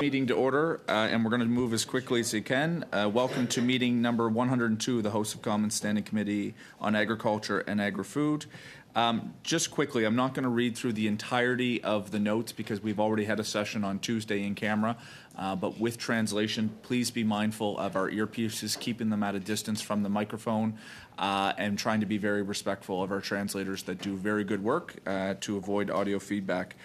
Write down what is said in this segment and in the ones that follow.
meeting to order, and we're going to move as quickly as we can. Welcome to meeting number 102 of the House of Commons Standing Committee on Agriculture and Agri-Food. Just quickly, I'm not going to read through the entirety of the notes because we've already had a session on Tuesday in camera, but with translation, please be mindful of our earpieces, keeping them at a distance from the microphone, and trying to be very respectful of our translators that do very good work to avoid audio feedback.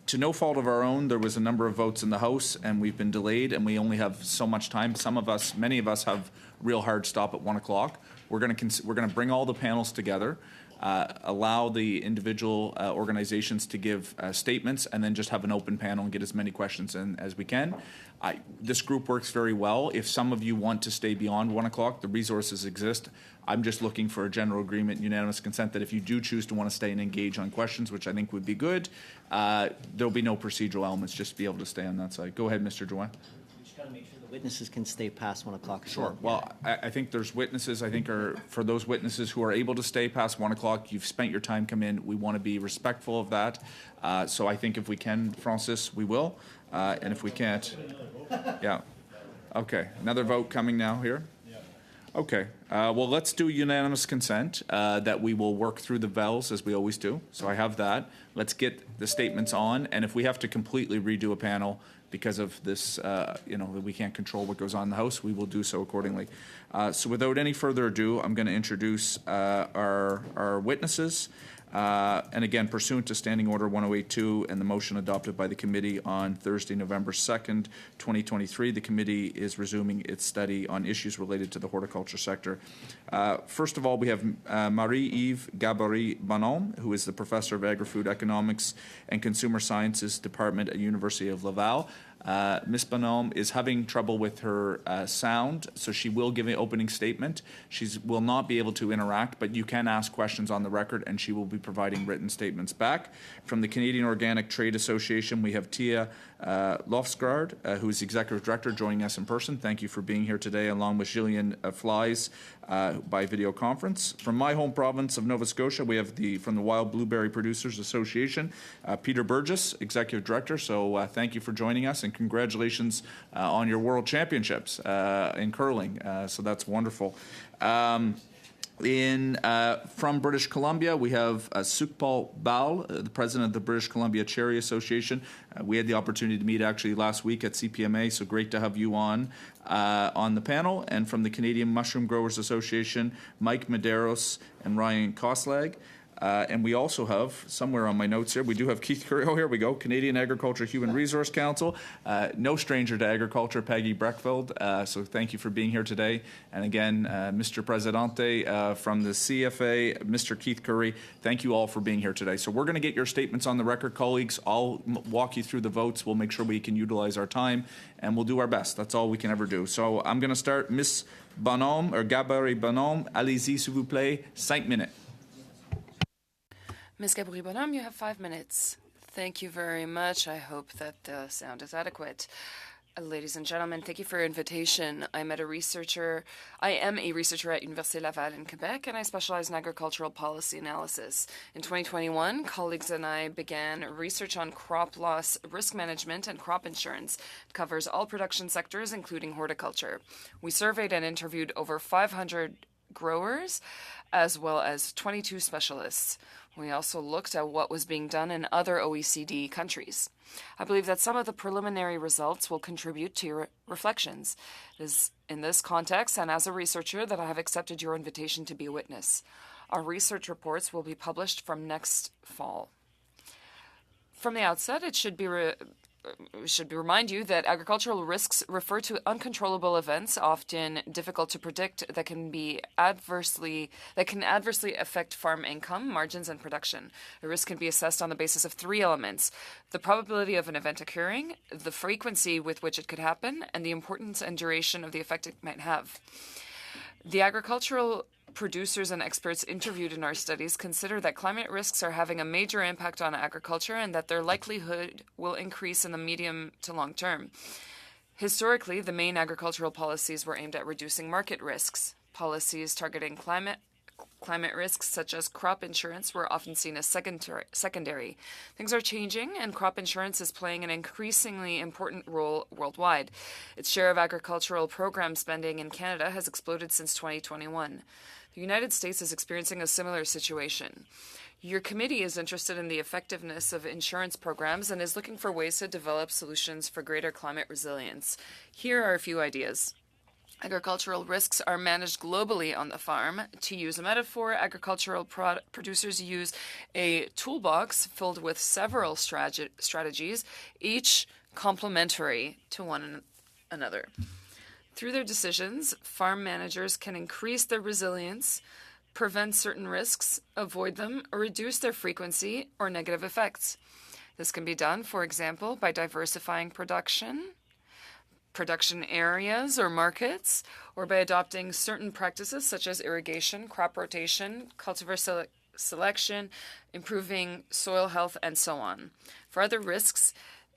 To no fault of our own, there was a number of votes in the House, and we've been delayed, and we only have so much time. Many of us have real hard stop at 1 o'clock. We're going to bring all the panels together, allow the individual organizations to give statements, and then just have an open panel and get as many questions in as we can. This group works very well. If some of you want to stay beyond 1 o'clock, the resources exist. I'm just looking for a general agreement, unanimous consent, that if you do choose to want to stay and engage on questions, which I think would be good, there'll be no procedural elements, just be able to stay on that side. Go ahead, Mr. Drouin. We just got to make sure the witnesses can stay past 1 o'clock. Sure. Well, I think there's witnesses. I think for those witnesses who are able to stay past 1 o'clock, you've spent your time, come in. We want to be respectful of that. So I think if we can, Francis, we will. And if we can't, yeah. Okay. Another vote coming now here. Okay. Well, let's do unanimous consent that we will work through the bells as we always do. So I have that. Let's get the statements on. And if we have to completely redo a panel because of this, we can't control what goes on in the House, we will do so accordingly. So without any further ado, I'm going to introduce our witnesses. And again, pursuant to Standing Order 1082 and the motion adopted by the committee on Thursday, November 2nd, 2023, the committee is resuming its study on issues related to the horticulture sector. First of all, we have Marie-Yves Gabory-Bonhomme, who is the Professor of Agri-Food Economics and Consumer Sciences Department at University of Laval. Ms. Bonhomme is having trouble with her sound, so she will give an opening statement. She will not be able to interact, but you can ask questions on the record, and she will be providing written statements back. From the Canadian Organic Trade Association, we have Tia Lofsgaard, who is Executive Director, joining us in person. Thank you for being here today, along with Gillian Flies by video conference. From my home province of Nova Scotia, we have from the Wild Blueberry Producers Association, Peter Burgess, Executive Director. So thank you for joining us, and congratulations on your World Championships in curling. So that's wonderful. From British Columbia, we have Sukhpal Bal, the president of the British Columbia Cherry Association. We had the opportunity to meet actually last week at CPMA, so great to have you on the panel. And from the Canadian Mushroom Growers Association, Mike Medeiros and Ryan Koslag. And we also have, somewhere on my notes here, we do have Keith Curry. Oh, here we go. Canadian Agriculture Human Resource Council. No stranger to agriculture, Peggy Breckfeld. So thank you for being here today. And again, Mr. Presidente from the CFA, Mr. Keith Curry, thank you all for being here today. So we're going to get your statements on the record, colleagues. I'll walk you through the votes. We'll make sure we can utilize our time, and we'll do our best. That's all we can ever do. So I'm going to start. Ms. Bonhomme, or Gabory Bonhomme, allez-y, s'il vous plaît, 5 minutes. Ms. Gabory-Bonhomme, you have 5 minutes. Thank you very much. I hope that the sound is adequate. Ladies and gentlemen, thank you for your invitation. I am a researcher at Université Laval in Quebec, and I specialize in agricultural policy analysis. In 2021, colleagues and I began research on crop loss risk management and crop insurance. It covers all production sectors, including horticulture. We surveyed and interviewed over 500 growers, as well as 22 specialists. We also looked at what was being done in other OECD countries. I believe that some of the preliminary results will contribute to your reflections. It is in this context and as a researcher that I have accepted your invitation to be a witness. Our research reports will be published from next fall. From the outset, it should remind you that agricultural risks refer to uncontrollable events, often difficult to predict, that can adversely affect farm income, margins, and production. A risk can be assessed on the basis of 3 elements: the probability of an event occurring, the frequency with which it could happen, and the importance and duration of the effect it might have. The agricultural producers and experts interviewed in our studies consider that climate risks are having a major impact on agriculture and that their likelihood will increase in the medium to long term. Historically, the main agricultural policies were aimed at reducing market risks. Policies targeting climate climate risks such as crop insurance were often seen as secondary. Things are changing, and crop insurance is playing an increasingly important role worldwide. Its share of agricultural program spending in Canada has exploded since 2021. The United States is experiencing a similar situation. Your committee is interested in the effectiveness of insurance programs and is looking for ways to develop solutions for greater climate resilience. Here are a few ideas. Agricultural risks are managed globally on the farm. To use a metaphor, agricultural producers use a toolbox filled with several strategies, each complementary to one another. Through their decisions, farm managers can increase their resilience, prevent certain risks, avoid them, or reduce their frequency or negative effects. This can be done, for example, by diversifying production areas or markets, or by adopting certain practices such as irrigation, crop rotation, cultivar selection, improving soil health, and so on. For other risks,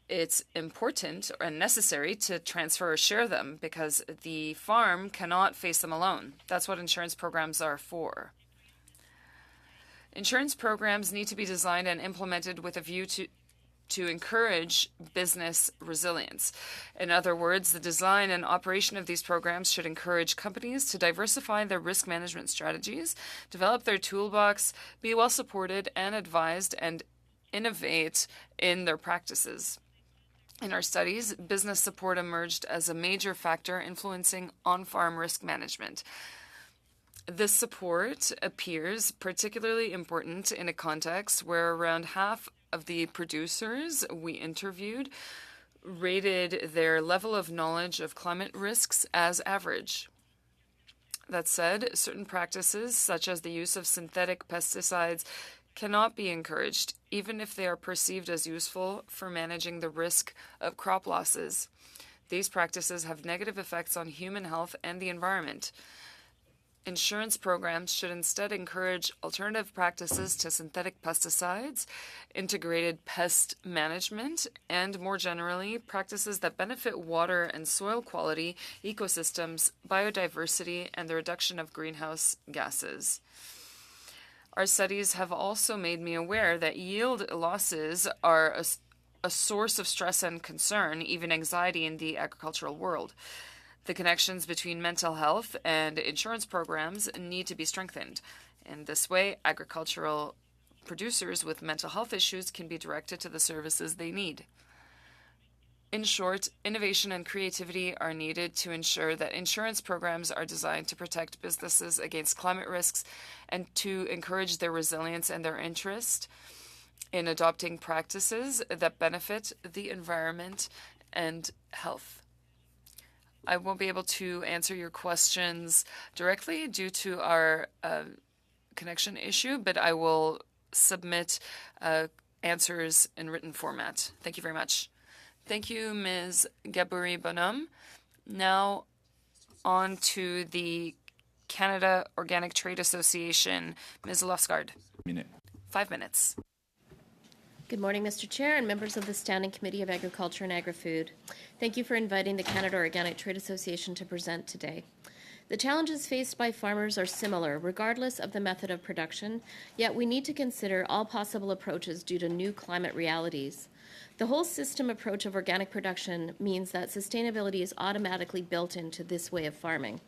it's important and necessary to transfer or share them because the farm cannot face them alone. That's what insurance programs are for. Insurance programs need to be designed and implemented with a view to encourage business resilience. In other words, the design and operation of these programs should encourage companies to diversify their risk management strategies, develop their toolbox, be well supported and advised, and innovate in their practices. In our studies, business support emerged as a major factor influencing on-farm risk management. This support appears particularly important in a context where around half of the producers we interviewed rated their level of knowledge of climate risks as average. That said, certain practices, such as the use of synthetic pesticides, cannot be encouraged, even if they are perceived as useful for managing the risk of crop losses. These practices have negative effects on human health and the environment. Insurance programs should instead encourage alternative practices to synthetic pesticides, integrated pest management, and more generally, practices that benefit water and soil quality, ecosystems, biodiversity, and the reduction of greenhouse gases. Our studies have also made me aware that yield losses are a source of stress and concern, even anxiety in the agricultural world. The connections between mental health and insurance programs need to be strengthened. In this way, agricultural producers with mental health issues can be directed to the services they need. In short, innovation and creativity are needed to ensure that insurance programs are designed to protect businesses against climate risks and to encourage their resilience and their interest in adopting practices that benefit the environment and health. I won't be able to answer your questions directly due to our connection issue, but I will submit answers in written format. Thank you very much. Thank you, Ms. Gaboury-Bonhomme. Now on to the Canada Organic Trade Association. Ms. Losgard. 5 minutes. Good morning, Mr. Chair and members of the Standing Committee of Agriculture and Agri-Food. Thank you for inviting the Canada Organic Trade Association to present today. The challenges faced by farmers are similar, regardless of the method of production, yet we need to consider all possible approaches due to new climate realities. The whole system approach of organic production means that sustainability is automatically built into this way of farming.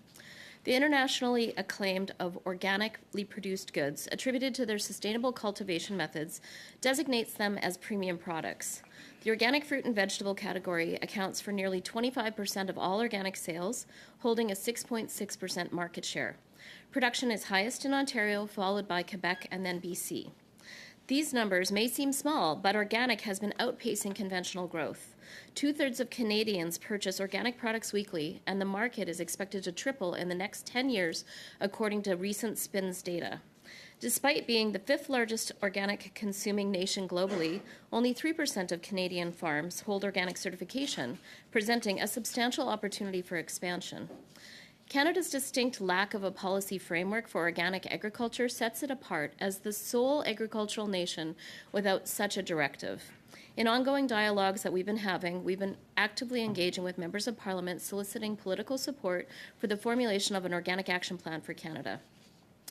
The internationally acclaimed of organically produced goods, attributed to their sustainable cultivation methods, designates them as premium products. The organic fruit and vegetable category accounts for nearly 25% of all organic sales, holding a 6.6% market share. Production is highest in Ontario, followed by Quebec and then BC. These numbers may seem small, but organic has been outpacing conventional growth. 2/3 of Canadians purchase organic products weekly, and the market is expected to triple in the next 10 years, according to recent SPINS data. Despite being the 5th largest organic consuming nation globally, only 3% of Canadian farms hold organic certification, presenting a substantial opportunity for expansion. Canada's distinct lack of a policy framework for organic agriculture sets it apart as the sole agricultural nation without such a directive. In ongoing dialogues that we've been having, we've been actively engaging with members of Parliament soliciting political support for the formulation of an organic action plan for Canada.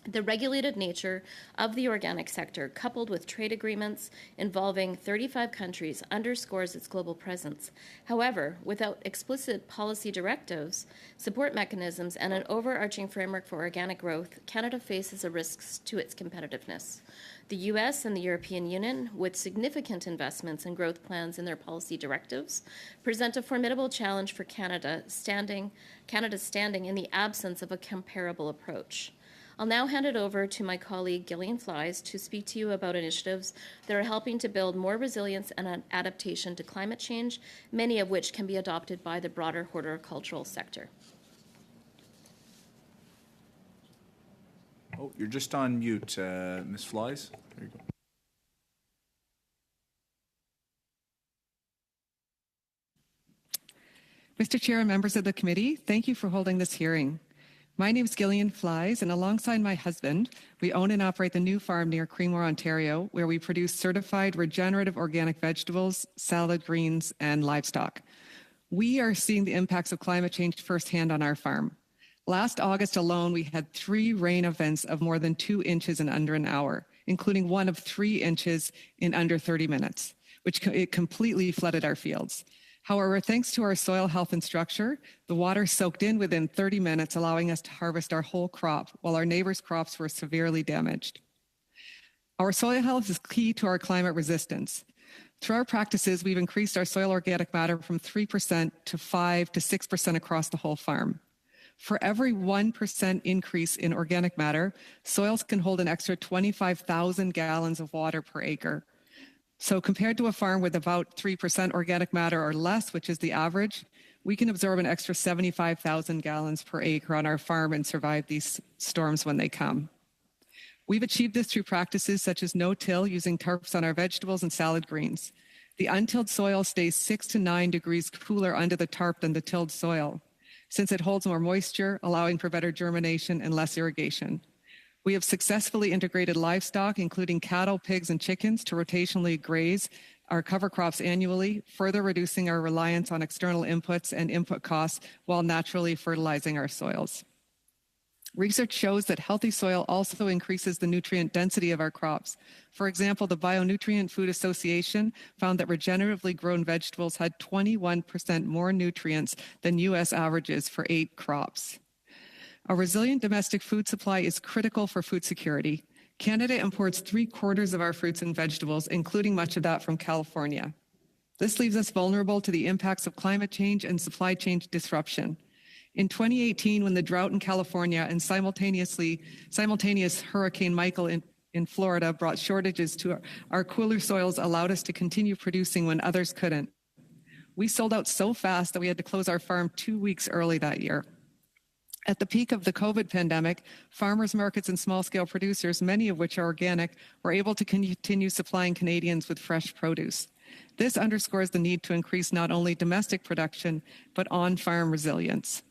The regulated nature of the organic sector, coupled with trade agreements involving 35 countries, underscores its global presence. However, without explicit policy directives, support mechanisms, and an overarching framework for organic growth, Canada faces a risk to its competitiveness. The US and the European Union, with significant investments and growth plans in their policy directives, present a formidable challenge for Canada's standing in the absence of a comparable approach. I'll now hand it over to my colleague Gillian Flies to speak to you about initiatives that are helping to build more resilience and adaptation to climate change, many of which can be adopted by the broader horticultural sector. Oh, you're just on mute, Ms. Flies. There you go. Mr. Chair and members of the committee, thank you for holding this hearing. My name is Gillian Flies, and alongside my husband, we own and operate the new farm near Creemore, Ontario, where we produce certified regenerative organic vegetables, salad greens, and livestock. We are seeing the impacts of climate change firsthand on our farm. Last August alone, we had 3 rain events of more than 2 inches in under an hour, including one of 3 inches in under 30 minutes, which it completely flooded our fields. However, thanks to our soil health and structure, the water soaked in within 30 minutes, allowing us to harvest our whole crop, while our neighbors' crops were severely damaged. Our soil health is key to our climate resistance. Through our practices, we've increased our soil organic matter from 3% to 5 to 6% across the whole farm. For every 1% increase in organic matter, soils can hold an extra 25,000 gallons of water per acre. So compared to a farm with about 3% organic matter or less, which is the average, we can absorb an extra 75,000 gallons per acre on our farm and survive these storms when they come. We've achieved this through practices such as no-till, using tarps on our vegetables and salad greens. The untilled soil stays 6 to 9 degrees cooler under the tarp than the tilled soil, since it holds more moisture, allowing for better germination and less irrigation. We have successfully integrated livestock, including cattle, pigs, and chickens, to rotationally graze our cover crops annually, further reducing our reliance on external inputs and input costs while naturally fertilizing our soils. Research shows that healthy soil also increases the nutrient density of our crops. For example, the Bionutrient Food Association found that regeneratively grown vegetables had 21% more nutrients than U.S. averages for 8 crops. A resilient domestic food supply is critical for food security. Canada imports 3/4 of our fruits and vegetables, including much of that from California. This leaves us vulnerable to the impacts of climate change and supply chain disruption. In 2018, when the drought in California and simultaneous Hurricane Michael in Florida brought shortages to our cooler soils, allowed us to continue producing when others couldn't. We sold out so fast that we had to close our farm 2 weeks early that year. At the peak of the COVID pandemic, farmers markets and small-scale producers, many of which are organic, were able to continue supplying Canadians with fresh produce. This underscores the need to increase not only domestic production, but on-farm resilience.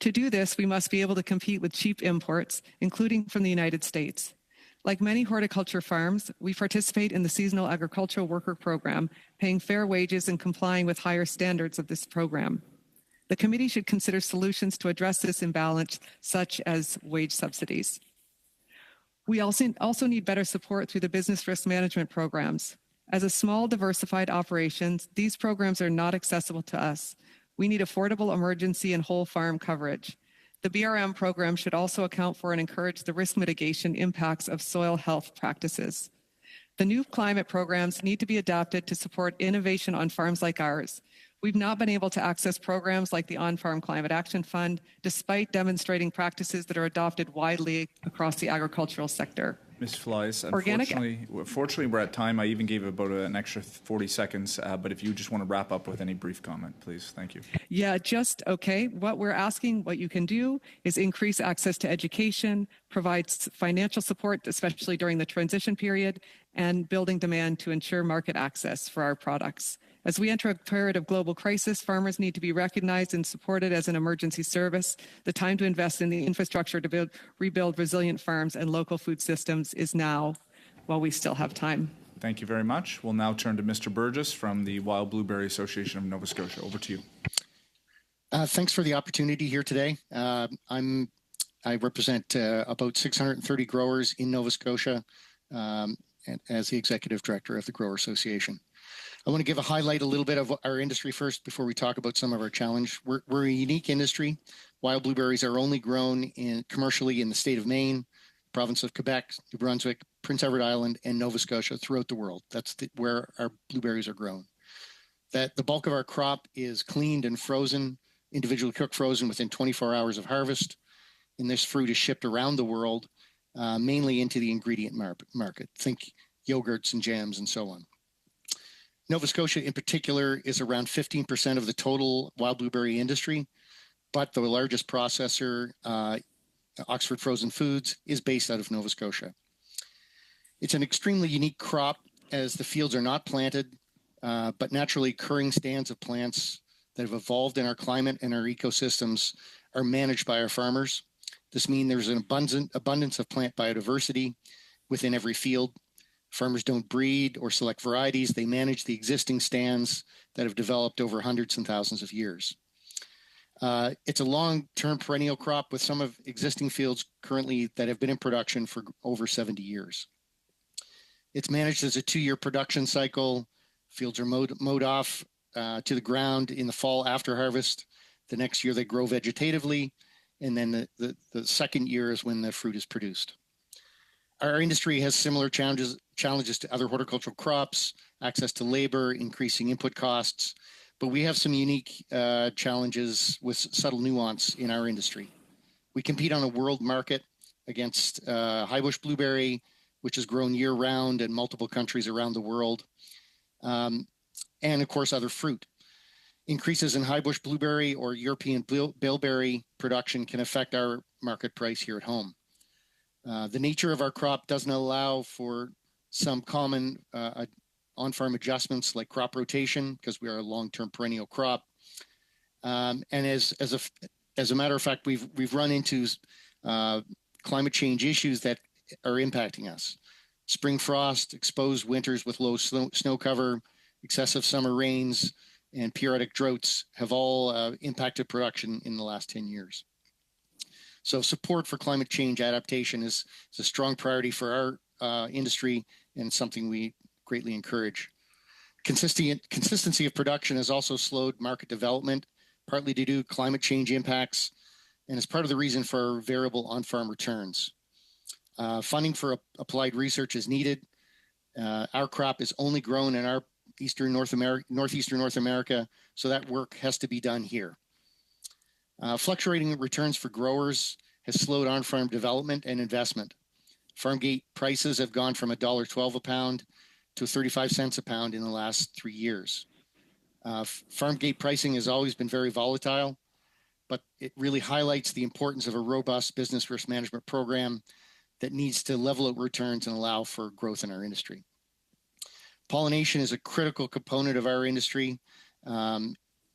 To do this, we must be able to compete with cheap imports, including from the United States. Like many horticulture farms, we participate in the Seasonal Agricultural Worker Program, paying fair wages and complying with higher standards of this program. The committee should consider solutions to address this imbalance, such as wage subsidies. We also need better support through the business risk management programs. As a small, diversified operation, these programs are not accessible to us. We need affordable emergency and whole farm coverage. The BRM program should also account for and encourage the risk mitigation impacts of soil health practices. The new climate programs need to be adapted to support innovation on farms like ours. We've not been able to access programs like the On-Farm Climate Action Fund, despite demonstrating practices that are adopted widely across the agricultural sector. Ms. Flies, unfortunately, we're at time. I even gave about an extra 40 seconds, but if you just want to wrap up with any brief comment, please. Thank you. Yeah, okay. What we're asking, what you can do is increase access to education, provide financial support, especially during the transition period, and building demand to ensure market access for our products. As we enter a period of global crisis, farmers need to be recognized and supported as an emergency service. The time to invest in the infrastructure to rebuild resilient farms and local food systems is now, while we still have time. Thank you very much. We'll now turn to Mr. Burgess from the Wild Blueberry Association of Nova Scotia. Over to you. Thanks for the opportunity here today. I'm I represent about 630 growers in Nova Scotia as the executive director of the Grower Association. I want to give a highlight a little bit of our industry first before we talk about some of our challenge. We're a unique industry. Wild blueberries are only grown commercially in the state of Maine, province of Quebec, New Brunswick, Prince Edward Island, and Nova Scotia throughout the world. That's where our blueberries are grown. That the bulk of our crop is cleaned and frozen, individually cooked frozen within 24 hours of harvest. And this fruit is shipped around the world, mainly into the ingredient market. Think yogurts and jams and so on. Nova Scotia in particular is around 15% of the total wild blueberry industry, but the largest processor, Oxford Frozen Foods, is based out of Nova Scotia. It's an extremely unique crop as the fields are not planted, but naturally occurring stands of plants that have evolved in our climate and our ecosystems are managed by our farmers. This means there's an abundance of plant biodiversity within every field. Farmers don't breed or select varieties. They manage the existing stands that have developed over hundreds and thousands of years. It's a long-term perennial crop with some of existing fields currently that have been in production for over 70 years. It's managed as a 2-year production cycle. Fields are mowed off to the ground in the fall after harvest. The next year they grow vegetatively, and then the second year is when the fruit is produced. Our industry has similar challenges to other horticultural crops, access to labor, increasing input costs, but we have some unique challenges with subtle nuance in our industry. We compete on a world market against highbush blueberry, which is grown year-round in multiple countries around the world, and of course other fruit. Increases in highbush blueberry or European bilberry production can affect our market price here at home. The nature of our crop doesn't allow for some common on-farm adjustments like crop rotation because we are a long-term perennial crop. And as a matter of fact, we've run into climate change issues that are impacting us. Spring frost, exposed winters with low snow cover, excessive summer rains, and periodic droughts have all impacted production in the last 10 years. So support for climate change adaptation is a strong priority for our industry and something we greatly encourage. Consistency of production has also slowed market development, partly due to climate change impacts, and is part of the reason for variable on-farm returns. Funding for applied research is needed. Our crop is only grown in our northeastern North America, so that work has to be done here. Fluctuating returns for growers has slowed on-farm development and investment. Farm gate prices have gone from $1.12 a pound to 35 cents a pound in the last 3 years. Farm gate pricing has always been very volatile, but it really highlights the importance of a robust business risk management program that needs to level out returns and allow for growth in our industry. Pollination is a critical component of our industry.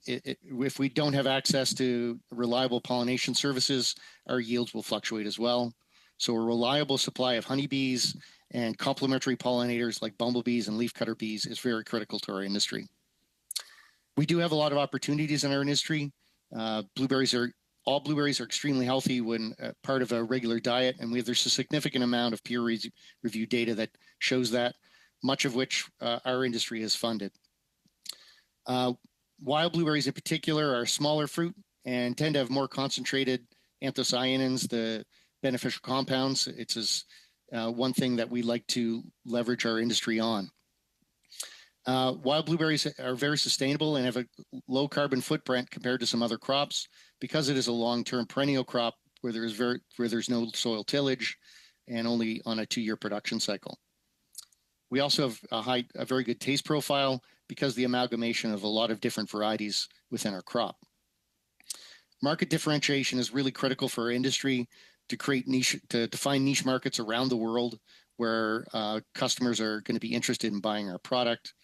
If we don't have access to reliable pollination services, our yields will fluctuate as well. So a reliable supply of honeybees and complementary pollinators like bumblebees and leafcutter bees is very critical to our industry. We do have a lot of opportunities in our industry. All blueberries are extremely healthy when part of a regular diet, and there's a significant amount of peer-reviewed data that shows that, much of which our industry has funded. Wild blueberries in particular are smaller fruit and tend to have more concentrated anthocyanins, the beneficial compounds. It's one thing that we like to leverage our industry on. Wild blueberries are very sustainable and have a low carbon footprint compared to some other crops because it is a long-term perennial crop where there's no soil tillage and only on a 2-year production cycle. We also have a very good taste profile because of the amalgamation of a lot of different varieties within our crop. Market differentiation is really critical for our industry to define niche markets around the world where customers are going to be interested in buying our product,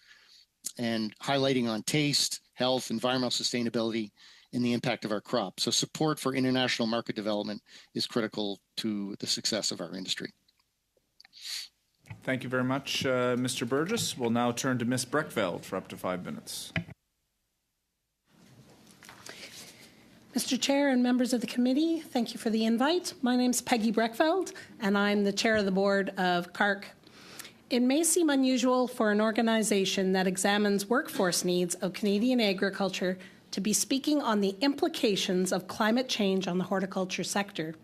and highlighting on taste, health, environmental sustainability, and the impact of our crop. So support for international market development is critical to the success of our industry. Thank you very much, Mr. Burgess. We'll now turn to Ms. Breckveld for up to 5 minutes. Mr. Chair and members of the committee, thank you for the invite. My name's Peggy Breckfeld, and I'm the chair of the board of CARC. It may seem unusual for an organization that examines workforce needs of Canadian agriculture to be speaking on the implications of climate change on the horticulture sector.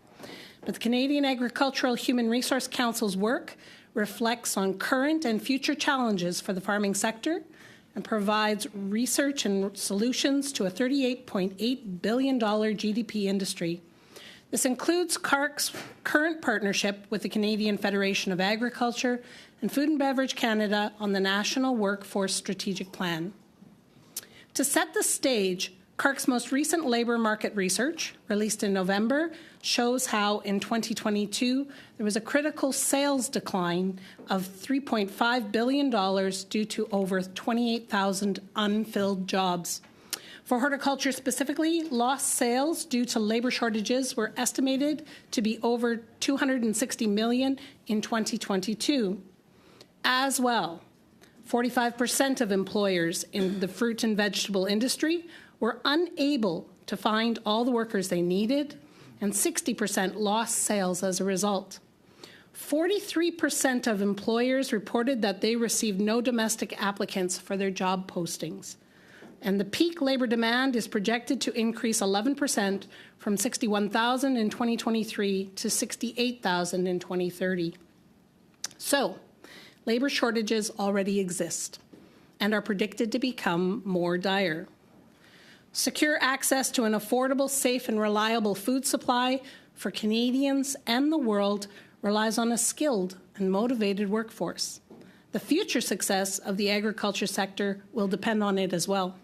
But the Canadian Agricultural Human Resource Council's work reflects on current and future challenges for the farming sector and provides research and solutions to a $38.8 billion GDP industry. This includes CARC's current partnership with the Canadian Federation of Agriculture and Food and Beverage Canada on the National Workforce Strategic Plan. To set the stage, CARC's most recent labour market research, released in November, shows how in 2022 there was a critical sales decline of $3.5 billion due to over 28,000 unfilled jobs. For horticulture specifically, lost sales due to labour shortages were estimated to be over $260 million in 2022. As well, 45% of employers in the fruit and vegetable industry were unable to find all the workers they needed, and 60% lost sales as a result. 43% of employers reported that they received no domestic applicants for their job postings. And the peak labour demand is projected to increase 11% from 61,000 in 2023 to 68,000 in 2030. So, labour shortages already exist and are predicted to become more dire. Secure access to an affordable, safe, and reliable food supply for Canadians and the world relies on a skilled and motivated workforce. The future success of the agriculture sector will depend on it as well.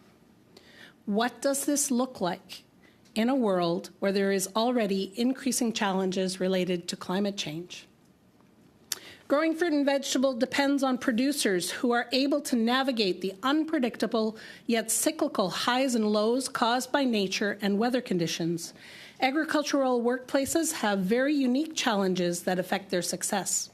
What does this look like in a world where there is already increasing challenges related to climate change? Growing fruit and vegetable depends on producers who are able to navigate the unpredictable yet cyclical highs and lows caused by nature and weather conditions. Agricultural workplaces have very unique challenges that affect their success.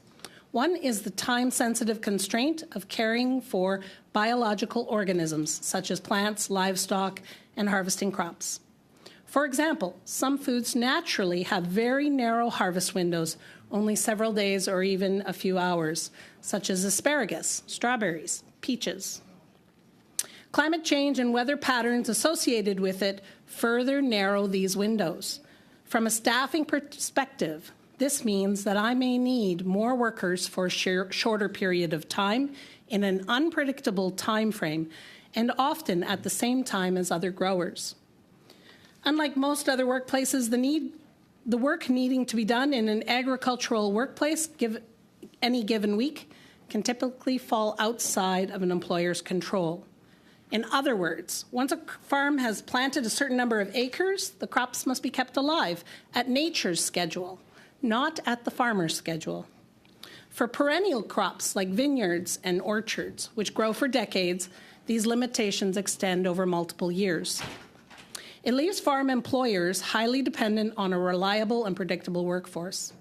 One is the time-sensitive constraint of caring for biological organisms, such as plants, livestock, and harvesting crops. For example, some foods naturally have very narrow harvest windows, only several days or even a few hours, such as asparagus, strawberries, peaches. Climate change and weather patterns associated with it further narrow these windows. From a staffing perspective, this means that I may need more workers for a shorter period of time in an unpredictable time frame, and often at the same time as other growers. Unlike most other workplaces, the work needing to be done in an agricultural workplace any given week can typically fall outside of an employer's control. In other words, once a farm has planted a certain number of acres, the crops must be kept alive at nature's schedule, not at the farmer's schedule. For perennial crops like vineyards and orchards, which grow for decades, these limitations extend over multiple years. It leaves farm employers highly dependent on a reliable and predictable workforce.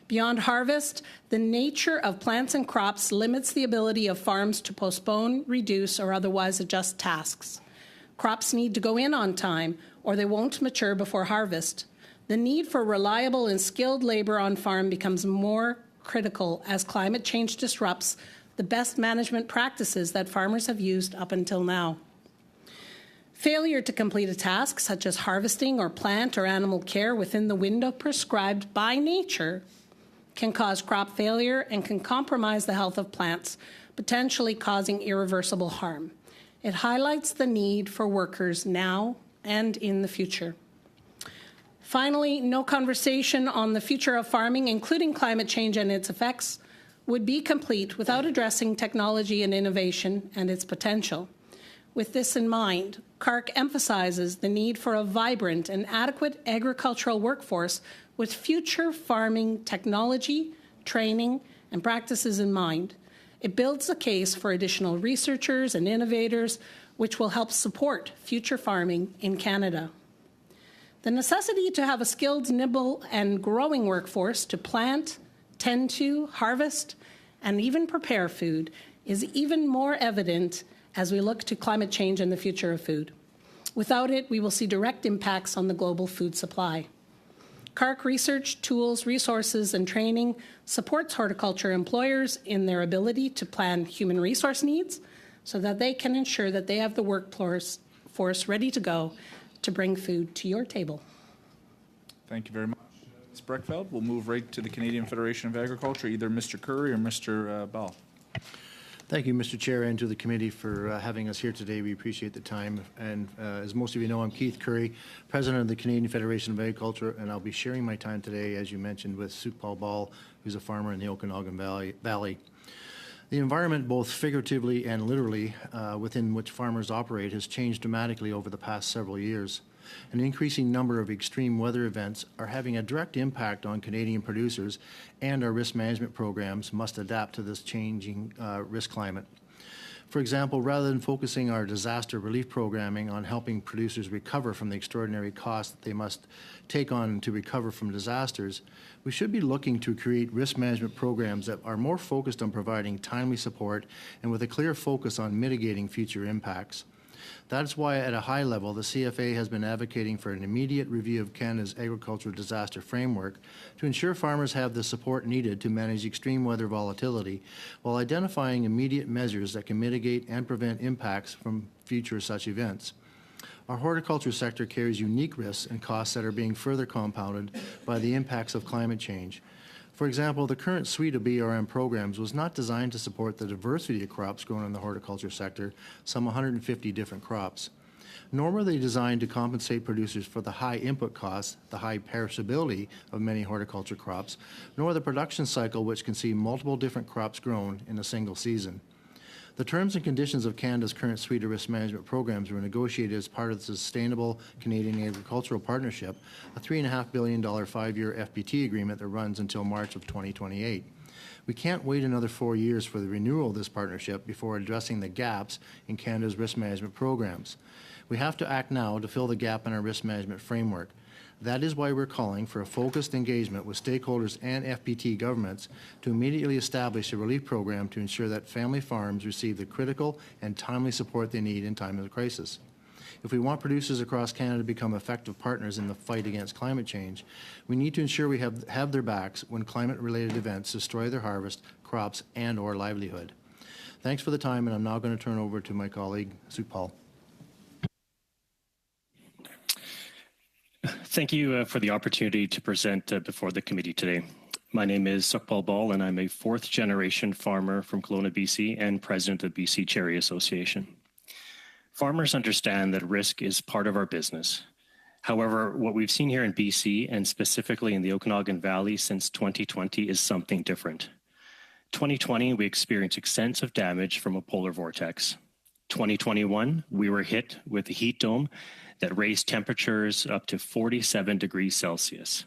Beyond harvest, the nature of plants and crops limits the ability of farms to postpone, reduce, or otherwise adjust tasks. Crops need to go in on time, or they won't mature before harvest. The need for reliable and skilled labor on farm becomes more critical as climate change disrupts the best management practices that farmers have used up until now. Failure to complete a task, such as harvesting or plant or animal care within the window prescribed by nature, can cause crop failure and can compromise the health of plants, potentially causing irreversible harm. It highlights the need for workers now and in the future. Finally, no conversation on the future of farming, including climate change and its effects, would be complete without addressing technology and innovation and its potential. With this in mind, CARC emphasizes the need for a vibrant and adequate agricultural workforce with future farming technology, training, and practices in mind. It builds a case for additional researchers and innovators, which will help support future farming in Canada. The necessity to have a skilled, nimble, and growing workforce to plant, tend to, harvest, and even prepare food is even more evident as we look to climate change and the future of food. Without it, we will see direct impacts on the global food supply. CARC research, tools, resources, and training supports horticulture employers in their ability to plan human resource needs so that they can ensure that they have the workforce ready to go to bring food to your table. Thank you very much, Ms. Breckfeld. We'll move right to the Canadian Federation of Agriculture, either Mr. Curry or Mr. Bell. Thank you, Mr. Chair, and to the committee for having us here today. We appreciate the time. And as most of you know, I'm Keith Curry, President of the Canadian Federation of Agriculture, and I'll be sharing my time today, as you mentioned, with Sukhpal Bal, who's a farmer in the Okanagan Valley. The environment, both figuratively and literally, within which farmers operate has changed dramatically over the past several years. An increasing number of extreme weather events are having a direct impact on Canadian producers, and our risk management programs must adapt to this changing risk climate. For example, rather than focusing our disaster relief programming on helping producers recover from the extraordinary costs that they must take on to recover from disasters, we should be looking to create risk management programs that are more focused on providing timely support and with a clear focus on mitigating future impacts. That is why, at a high level, the CFA has been advocating for an immediate review of Canada's agricultural disaster framework to ensure farmers have the support needed to manage extreme weather volatility, while identifying immediate measures that can mitigate and prevent impacts from future such events. Our horticulture sector carries unique risks and costs that are being further compounded by the impacts of climate change. For example, the current suite of BRM programs was not designed to support the diversity of crops grown in the horticulture sector, some 150 different crops. Nor were they designed to compensate producers for the high input costs, the high perishability of many horticulture crops, nor the production cycle, which can see multiple different crops grown in a single season. The terms and conditions of Canada's current suite of risk management programs were negotiated as part of the Sustainable Canadian Agricultural Partnership, a $3.5 billion 5-year FPT agreement that runs until March of 2028. We can't wait another 4 years for the renewal of this partnership before addressing the gaps in Canada's risk management programs. We have to act now to fill the gap in our risk management framework. That is why we're calling for a focused engagement with stakeholders and FPT governments to immediately establish a relief program to ensure that family farms receive the critical and timely support they need in time of crisis. If we want producers across Canada to become effective partners in the fight against climate change, we need to ensure we have their backs when climate-related events destroy their harvest, crops, and or livelihood. Thanks for the time, and I'm now going to turn over to my colleague, Sukhpal. Thank you for the opportunity to present before the committee today. My name is Sukhpal Bal, and I'm a fourth-generation farmer from Kelowna, BC, and president of BC Cherry Association. Farmers understand that risk is part of our business. However, what we've seen here in BC, and specifically in the Okanagan Valley since 2020, is something different. 2020, we experienced extensive damage from a polar vortex. 2021, we were hit with a heat dome that raised temperatures up to 47 degrees Celsius.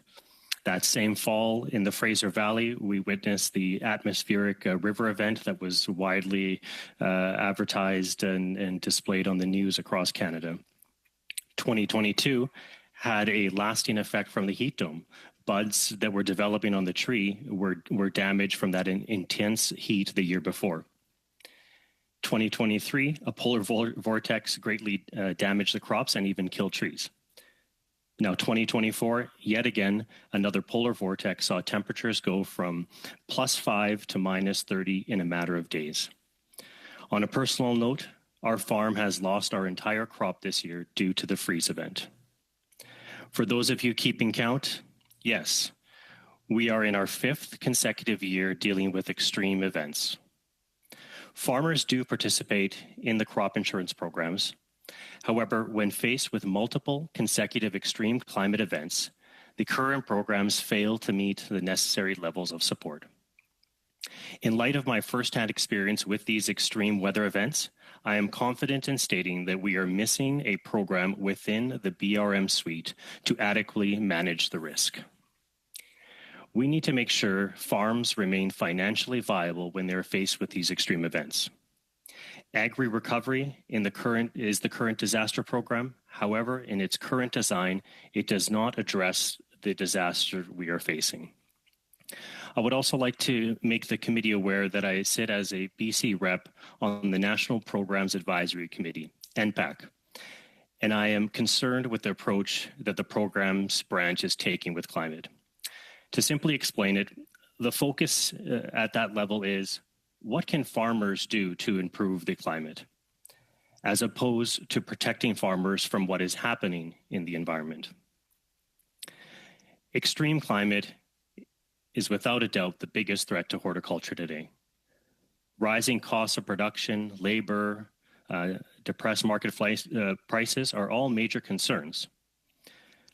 That same fall in the Fraser Valley, we witnessed the atmospheric river event that was widely advertised and displayed on the news across Canada. 2022 had a lasting effect from the heat dome. Buds that were developing on the tree were damaged from that intense heat the year before. 2023, a polar vortex greatly damaged the crops and even killed trees. Now, 2024, yet again, another polar vortex saw temperatures go from +5 to -30 in a matter of days. On a personal note, our farm has lost our entire crop this year due to the freeze event. For those of you keeping count, yes, we are in our 5th consecutive year dealing with extreme events. Farmers do participate in the crop insurance programs. However, when faced with multiple consecutive extreme climate events, the current programs fail to meet the necessary levels of support. In light of my firsthand experience with these extreme weather events, I am confident in stating that we are missing a program within the BRM suite to adequately manage the risk. We need to make sure farms remain financially viable when they're faced with these extreme events. Agri-Recovery is the current disaster program. However, in its current design, it does not address the disaster we are facing. I would also like to make the committee aware that I sit as a BC rep on the National Programs Advisory Committee, NPAC. and I am concerned with the approach that the program's branch is taking with climate. To simply explain it, the focus at that level is what can farmers do to improve the climate, as opposed to protecting farmers from what is happening in the environment. Extreme climate is without a doubt the biggest threat to horticulture today. Rising costs of production, labor, depressed market prices are all major concerns.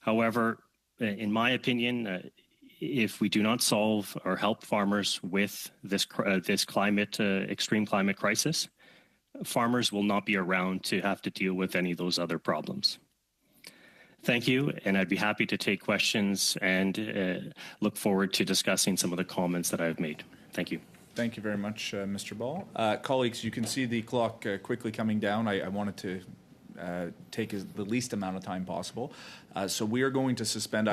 However, in my opinion, if we do not solve or help farmers with this extreme climate crisis, farmers will not be around to have to deal with any of those other problems. Thank you, and I'd be happy to take questions and look forward to discussing some of the comments that I've made. Thank you. Thank you very much, Mr. Ball. Colleagues, you can see the clock quickly coming down. I wanted to take the least amount of time possible. So we are going to suspend.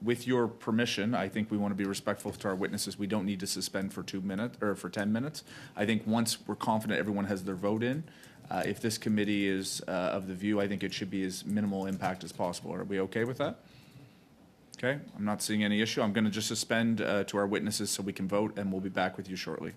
With your permission, I think we want to be respectful to our witnesses. We don't need to suspend for 2 minutes or for 10 minutes. I think once we're confident everyone has their vote in, if this committee is of the view, I think it should be as minimal impact as possible. Are we okay with that? Okay, I'm not seeing any issue. I'm going to just suspend to our witnesses so we can vote, and we'll be back with you shortly.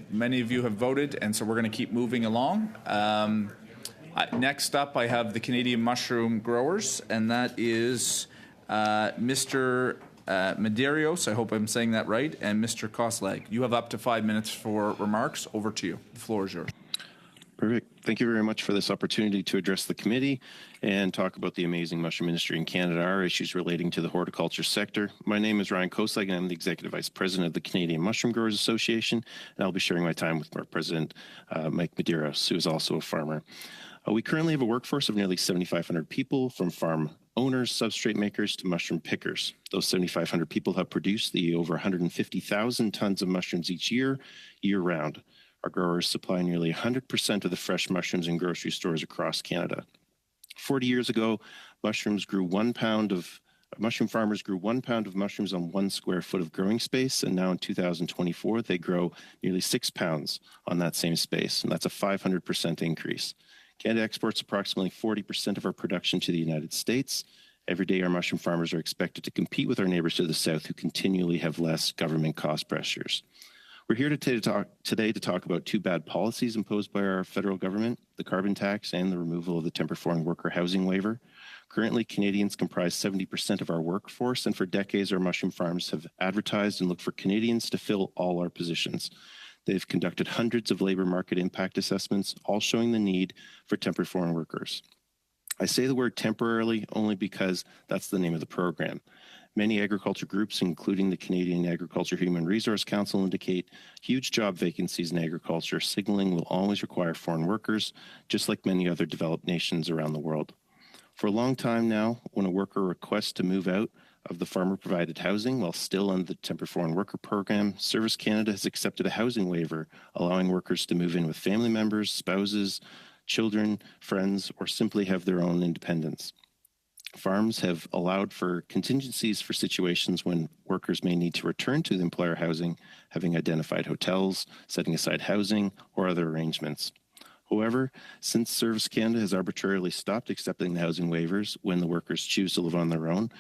Many of you have voted, and so we're going to keep moving along. Next up, I have the Canadian mushroom growers, and that is Mr. Medeiros, I hope I'm saying that right, and Mr. Kosleg. You have up to 5 minutes for remarks. Over to you. The floor is yours. Perfect. Thank you very much for this opportunity to address the committee and talk about the amazing mushroom industry in Canada, our issues relating to the horticulture sector. My name is Ryan Kosleg, and I'm the Executive Vice President of the Canadian Mushroom Growers Association, and I'll be sharing my time with our President, Mike Medeiros, who is also a farmer. We currently have a workforce of nearly 7,500 people, from farm owners, substrate makers, to mushroom pickers. Those 7,500 people have produced the over 150,000 tons of mushrooms each year, year-round. Our growers supply nearly 100% of the fresh mushrooms in grocery stores across Canada. 40 years ago, mushroom farmers grew 1 pound of mushrooms on 1 square foot of growing space, and now in 2024, they grow nearly 6 pounds on that same space, and that's a 500% increase. Canada exports approximately 40% of our production to the United States. Every day, our mushroom farmers are expected to compete with our neighbors to the south, who continually have less government cost pressures. We're here today to talk about 2 bad policies imposed by our federal government: the carbon tax and the removal of the temporary foreign worker housing waiver. Currently, Canadians comprise 70% of our workforce, and for decades, our mushroom farms have advertised and looked for Canadians to fill all our positions. They've conducted hundreds of labor market impact assessments, all showing the need for temporary foreign workers. I say the word temporarily only because that's the name of the program. Many agriculture groups, including the Canadian Agriculture Human Resource Council, indicate huge job vacancies in agriculture, signaling will always require foreign workers, just like many other developed nations around the world. For a long time now, when a worker requests to move out of the farmer-provided housing while still under the temporary foreign worker program, Service Canada has accepted a housing waiver, allowing workers to move in with family members, spouses, children, friends, or simply have their own independence. Farms have allowed for contingencies for situations when workers may need to return to the employer housing, having identified hotels, setting aside housing, or other arrangements. However, since Service Canada has arbitrarily stopped accepting the housing waivers when the workers choose to live on their own,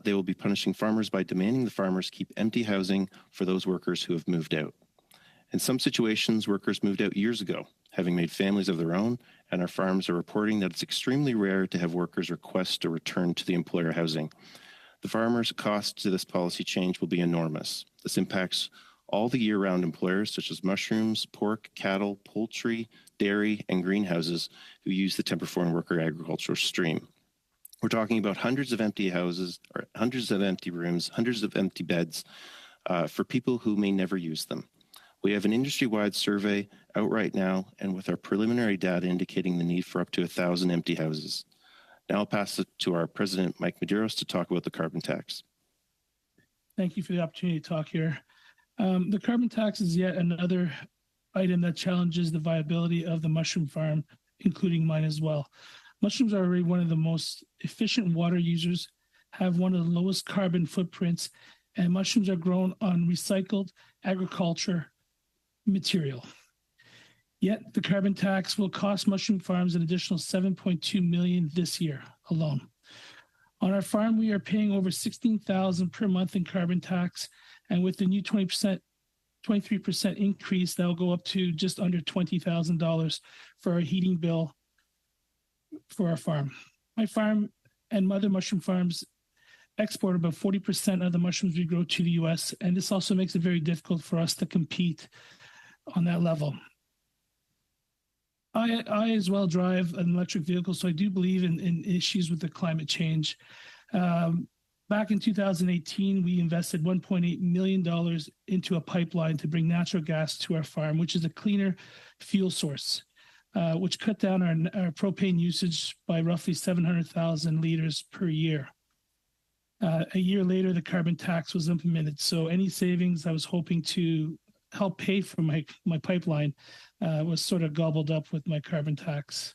they will be punishing farmers by demanding the farmers keep empty housing for those workers who have moved out. In some situations, workers moved out years ago, having made families of their own, and our farms are reporting that it's extremely rare to have workers request to return to the employer housing. The farmers' cost to this policy change will be enormous. This impacts all the year-round employers, such as mushrooms, pork, cattle, poultry, dairy, and greenhouses, who use the temporary foreign worker agricultural stream. We're talking about hundreds of empty houses, or hundreds of empty rooms, hundreds of empty beds for people who may never use them. We have an industry-wide survey out right now, and with our preliminary data indicating the need for up to 1,000 empty houses. Now I'll pass it to our President, Mike Medeiros, to talk about the carbon tax. Thank you for the opportunity to talk here. The carbon tax is yet another item that challenges the viability of the mushroom farm, including mine as well. Mushrooms are already one of the most efficient water users, have one of the lowest carbon footprints, and mushrooms are grown on recycled agriculture material. Yet the carbon tax will cost mushroom farms an additional $7.2 million this year alone. On our farm, we are paying over $16,000 per month in carbon tax, and with the new 23% increase, that will go up to just under $20,000 for our heating bill for our farm. My farm and other mushroom farms export about 40% of the mushrooms we grow to the U.S., and this also makes it very difficult for us to compete on that level. I as well drive an electric vehicle, so I do believe in issues with the climate change. Back in 2018, we invested $1.8 million into a pipeline to bring natural gas to our farm, which is a cleaner fuel source, which cut down our propane usage by roughly 700,000 liters per year. A year later, the carbon tax was implemented. So any savings I was hoping to help pay for my pipeline was sort of gobbled up with my carbon tax.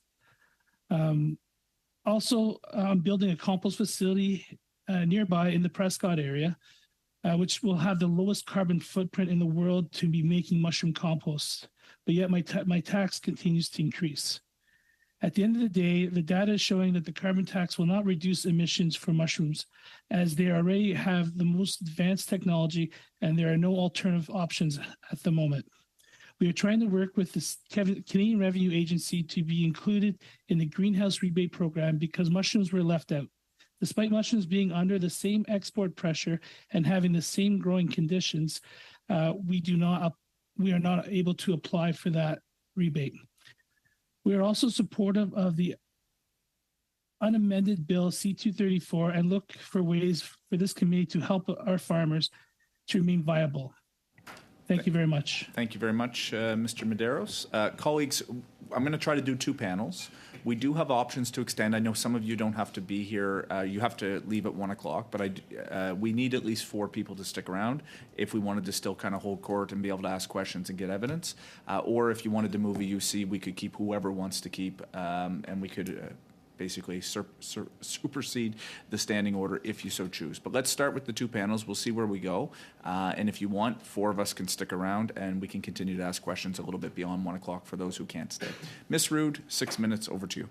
Also, I'm building a compost facility nearby in the Prescott area, which will have the lowest carbon footprint in the world to be making mushroom compost. But yet my tax continues to increase. At the end of the day, the data is showing that the carbon tax will not reduce emissions for mushrooms, as they already have the most advanced technology and there are no alternative options at the moment. We are trying to work with the Canadian Revenue Agency to be included in the greenhouse rebate program because mushrooms were left out. Despite mushrooms being under the same export pressure and having the same growing conditions, we are not able to apply for that rebate. We are also supportive of the unamended bill C-234 and look for ways for this committee to help our farmers to remain viable. Thank you very much. Thank you very much, Mr. Medeiros. Colleagues, I'm going to try to do two panels. We do have options to extend. I know some of you don't have to be here. You have to leave at 1 o'clock, but we need at least 4 people to stick around if we wanted to still kind of hold court and be able to ask questions and get evidence. Or if you wanted to move a UC, we could keep whoever wants to keep, and we could basically supersede the standing order if you so choose. But let's start with the two panels. We'll see where we go. And if you want, 4 of us can stick around and we can continue to ask questions a little bit beyond 1 o'clock for those who can't stay. Ms. Rood, 6 minutes, over to you.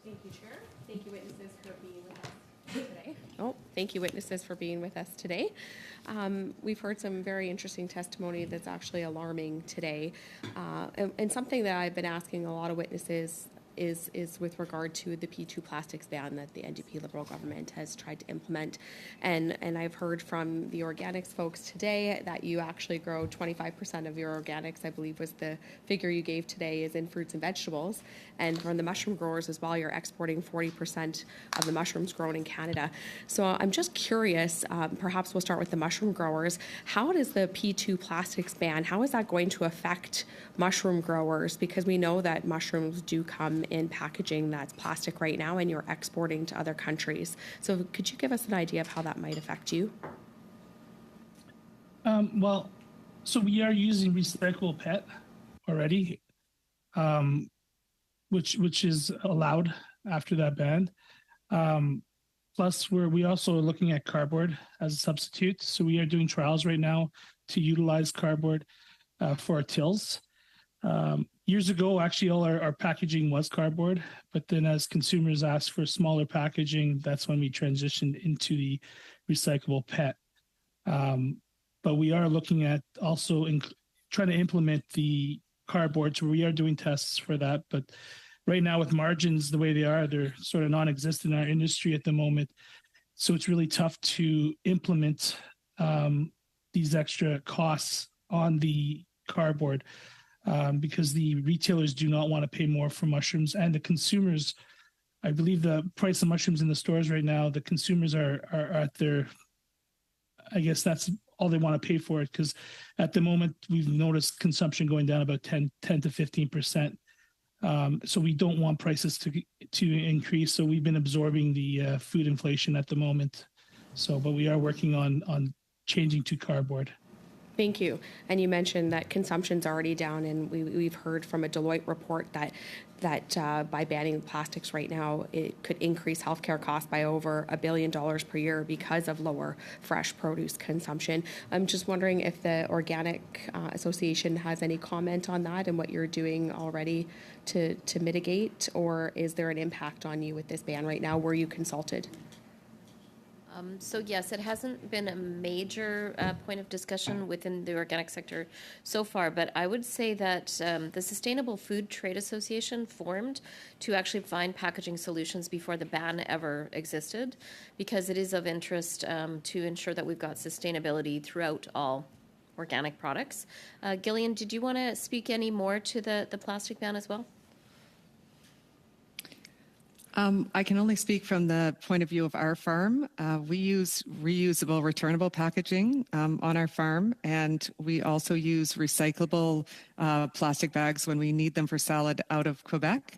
Thank you, Chair. Thank you, witnesses, for being with us today. Thank you, witnesses, for being with us today. We've heard some very interesting testimony that's actually alarming today. And something that I've been asking a lot of witnesses is with regard to the P2 plastics ban that the NDP Liberal government has tried to implement. And I've heard from the organics folks today that you actually grow 25% of your organics, I believe was the figure you gave today, is in fruits and vegetables. And from the mushroom growers as well, you're exporting 40% of the mushrooms grown in Canada. So I'm just curious, perhaps we'll start with the mushroom growers. How does the P2 plastics ban, how is that going to affect mushroom growers? Because we know that mushrooms do come in packaging that's plastic right now, and you're exporting to other countries. So could you give us an idea of how that might affect you? So we are using recyclable PET already, which is allowed after that ban. Plus, we also are looking at cardboard as a substitute. So we are doing trials right now to utilize cardboard for our tills. Years ago, actually, all our packaging was cardboard, but then as consumers asked for smaller packaging, that's when we transitioned into the recyclable PET. But we are looking at also trying to implement the cardboard, so we are doing tests for that. But right now, with margins the way they are, they're sort of non-existent in our industry at the moment. So it's really tough to implement these extra costs on the cardboard. Because the retailers do not want to pay more for mushrooms, and the consumers, I believe the price of mushrooms in the stores right now, the consumers are at their, I guess that's all they want to pay for it, because at the moment we've noticed consumption going down about 10 to 15%. So we don't want prices to increase. So we've been absorbing the food inflation at the moment. But we are working on changing to cardboard. Thank you. And you mentioned that consumption's already down, and we've heard from a Deloitte report that by banning plastics right now, it could increase healthcare costs by over $1 billion per year because of lower fresh produce consumption. I'm just wondering if the Organic Association has any comment on that and what you're doing already to mitigate, or is there an impact on you with this ban right now? Were you consulted? So yes, it hasn't been a major point of discussion within the organic sector so far, but I would say that the Sustainable Food Trade Association formed to actually find packaging solutions before the ban ever existed, because it is of interest to ensure that we've got sustainability throughout all organic products. Gillian, did you want to speak any more to the plastic ban as well? I can only speak from the point of view of our farm. We use reusable, returnable packaging on our farm, and we also use recyclable plastic bags when we need them for salad out of Quebec.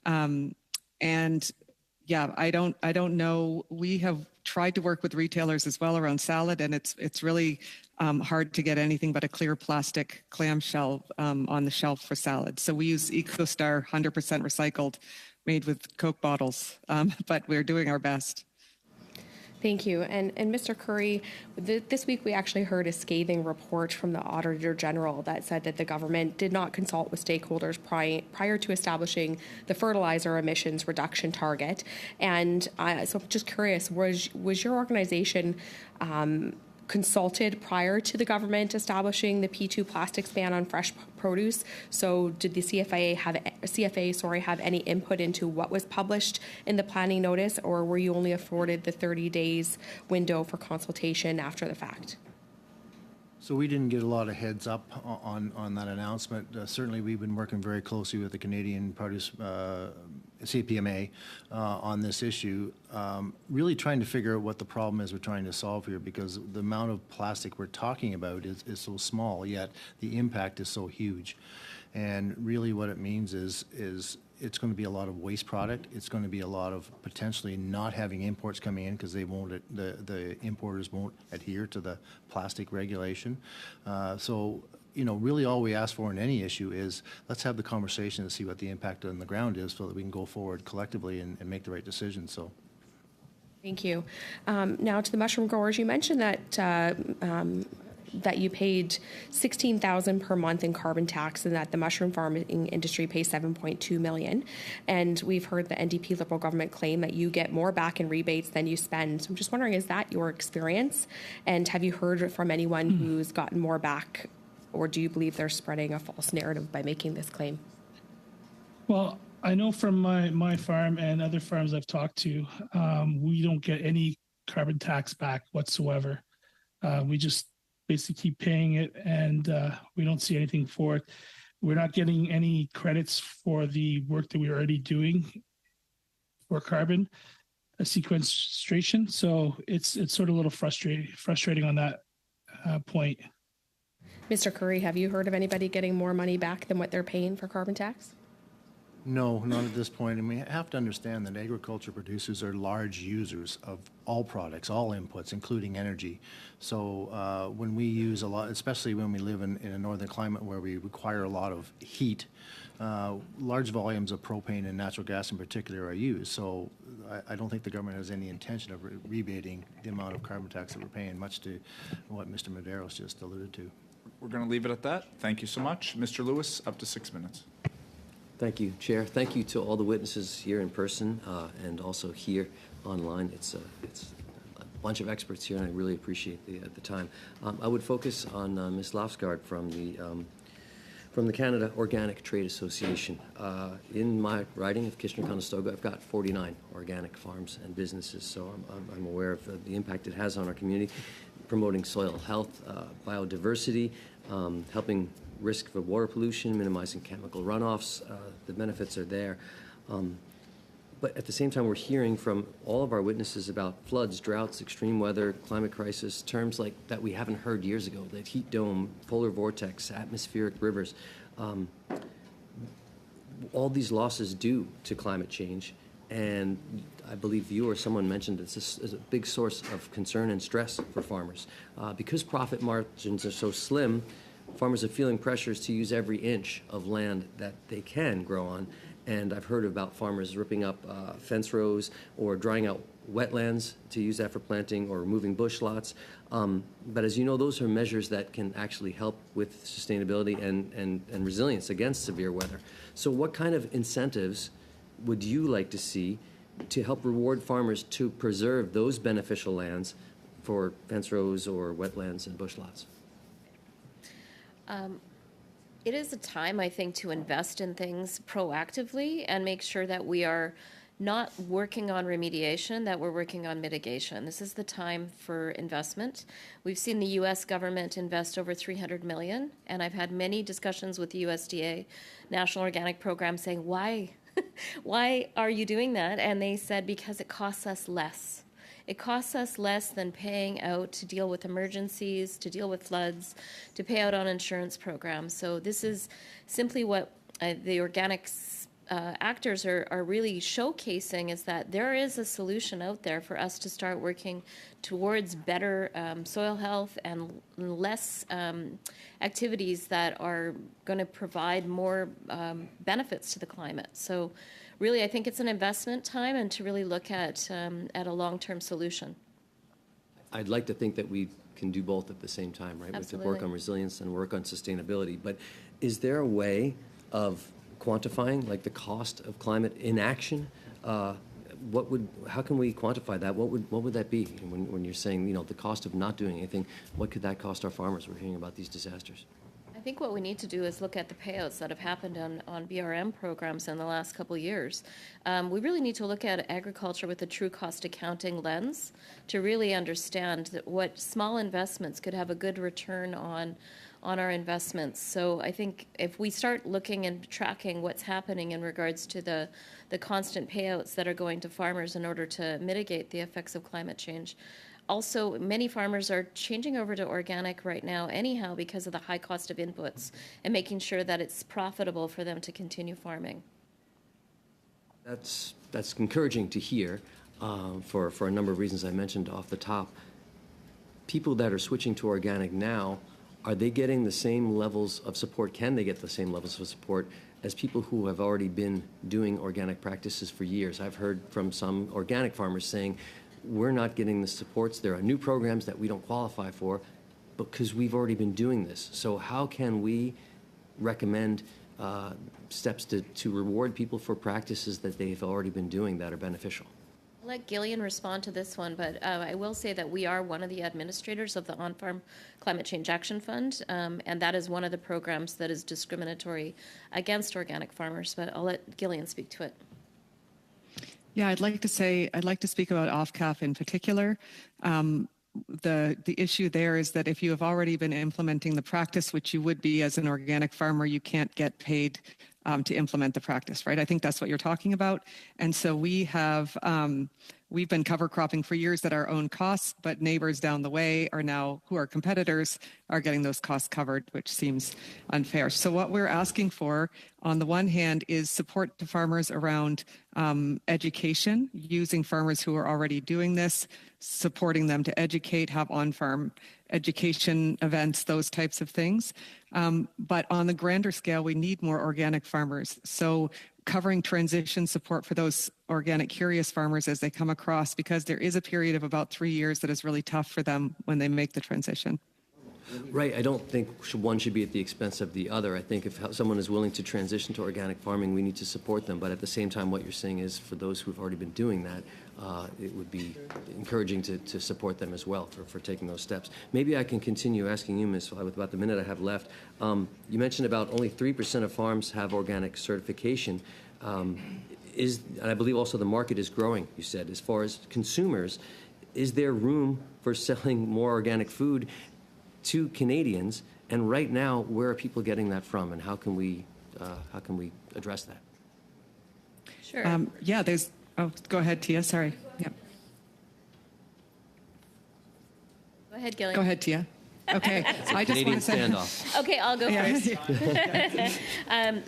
And yeah, I don't know. We have tried to work with retailers as well around salad, and it's really hard to get anything but a clear plastic clamshell on the shelf for salad. So we use EcoStar 100% recycled, made with Coke bottles, but we're doing our best. Thank you. And Mr. Curry, this week we actually heard a scathing report from the Auditor General that said that the government did not consult with stakeholders prior to establishing the fertilizer emissions reduction target. And so I'm just curious, was your organization consulted prior to the government establishing the P2 plastics ban on fresh produce? So did the CFA have any input into what was published in the planning notice, or were you only afforded the 30 days window for consultation after the fact? So we didn't get a lot of heads up on that announcement. Certainly, we've been working very closely with the Canadian Produce CPMA on this issue, really trying to figure out what the problem is we're trying to solve here, because the amount of plastic we're talking about is so small, yet the impact is so huge. And really what it means is it's going to be a lot of waste product. It's going to be a lot of potentially not having imports coming in because they won't, the importers won't adhere to the plastic regulation. So, you know, really all we ask for in any issue is let's have the conversation to see what the impact on the ground is so that we can go forward collectively and make the right decision. So. Thank you. Now to the mushroom growers, you mentioned that you paid $16,000 per month in carbon tax, and that the mushroom farming industry pays $7.2 million. And we've heard the NDP Liberal government claim that you get more back in rebates than you spend. So I'm just wondering, is that your experience? And have you heard from anyone who's gotten more back, or do you believe they're spreading a false narrative by making this claim? Well, I know from my farm and other farms I've talked to, we don't get any carbon tax back whatsoever. We just basically keep paying it, and we don't see anything for it. We're not getting any credits for the work that we're already doing for carbon sequestration. So it's sort of a little frustrating on that point. Mr. Curry, have you heard of anybody getting more money back than what they're paying for carbon tax? No, not at this point. And we have to understand that agriculture producers are large users of all products, all inputs, including energy. So when we use a lot, especially when we live in a northern climate where we require a lot of heat, large volumes of propane and natural gas in particular are used. So I don't think the government has any intention of rebating the amount of carbon tax that we're paying, much to what Mr. Medeiros just alluded to. We're going to leave it at that. Thank you so much. Mr. Lewis, up to 6 minutes. Thank you, Chair. Thank you to all the witnesses here in person and also here online. It's a bunch of experts here, and I really appreciate the time. I would focus on Ms. Lofsgaard from the Canada Organic Trade Association. In my riding of Kitchener-Conestoga, I've got 49 organic farms and businesses, so I'm aware of the impact it has on our community, promoting soil health, biodiversity, helping risk for water pollution, minimizing chemical runoffs. The benefits are there. But at the same time, we're hearing from all of our witnesses about floods, droughts, extreme weather, climate crisis, terms like that we haven't heard years ago, the heat dome, polar vortex, atmospheric rivers. All these losses due to climate change. And I believe you or someone mentioned this is a big source of concern and stress for farmers. Because profit margins are so slim, farmers are feeling pressures to use every inch of land that they can grow on. And I've heard about farmers ripping up fence rows or drying out wetlands to use that for planting or removing bush lots. But as you know, those are measures that can actually help with sustainability and resilience against severe weather. So what kind of incentives would you like to see to help reward farmers to preserve those beneficial lands for fence rows or wetlands and bush lots? It is a time, I think, to invest in things proactively and make sure that we are not working on remediation, that we're working on mitigation. This is the time for investment. We've seen the U.S. government invest over $300 million, and I've had many discussions with the USDA National Organic Program saying, why? Why are you doing that? And they said, because it costs us less. It costs us less than paying out to deal with emergencies, to deal with floods, to pay out on insurance programs. So this is simply what the organics actors are really showcasing, is that there is a solution out there for us to start working towards better soil health and less activities that are going to provide more benefits to the climate. So really, I think it's an investment time, and to really look at a long-term solution. I'd like to think that we can do both at the same time, right? Absolutely. We have to work on resilience and work on sustainability. But is there a way of quantifying, like, the cost of climate inaction? how can we quantify that? What would that be? When you're saying, you know, the cost of not doing anything, what could that cost our farmers? We're hearing about these disasters. I think what we need to do is look at the payouts that have happened on BRM programs in the last couple of years. We really need to look at agriculture with a true cost accounting lens to really understand that what small investments could have a good return on our investments. So I think if we start looking and tracking what's happening in regards to the constant payouts that are going to farmers in order to mitigate the effects of climate change. Also, many farmers are changing over to organic right now anyhow because of the high cost of inputs and making sure that it's profitable for them to continue farming. That's encouraging to hear for a number of reasons I mentioned off the top. People that are switching to organic now, are they getting the same levels of support? Can they get the same levels of support as people who have already been doing organic practices for years? I've heard from some organic farmers saying, we're not getting the supports. There are new programs that we don't qualify for because we've already been doing this. So how can we recommend steps to reward people for practices that they've already been doing that are beneficial? I'll let Gillian respond to this one, but I will say that we are one of the administrators of the On-Farm Climate Change Action Fund, and that is one of the programs that is discriminatory against organic farmers, but I'll let Gillian speak to it. Yeah, I'd like to speak about off-CAF in particular. The issue there is that if you have already been implementing the practice, which you would be as an organic farmer, you can't get paid to implement the practice, right? I think that's what you're talking about. And so we've been cover cropping for years at our own costs, but neighbors down the way who are competitors, are getting those costs covered, which seems unfair. So what we're asking for, on the one hand, is support to farmers around education, using farmers who are already doing this, supporting them to educate, have on-farm education events, those types of things. But on the grander scale, we need more organic farmers. So covering transition support for those organic curious farmers as they come across, because there is a period of about 3 years that is really tough for them when they make the transition. Right. I don't think one should be at the expense of the other. I think if someone is willing to transition to organic farming, we need to support them. But at the same time, what you're saying is for those who've already been doing that, it would be encouraging to support them as well for taking those steps. Maybe I can continue asking you, Ms. Fly, with about the minute I have left. You mentioned about only 3% of farms have organic certification. And I believe also the market is growing, you said. As far as consumers, is there room for selling more organic food to Canadians? And right now, where are people getting that from, and how can we address that? Sure. Yeah, there's. Oh, go ahead, Tia. Sorry. Yep. Go ahead, Gillian. Go ahead, Tia. Okay. I just want to say. Standoff. Okay, I'll go first.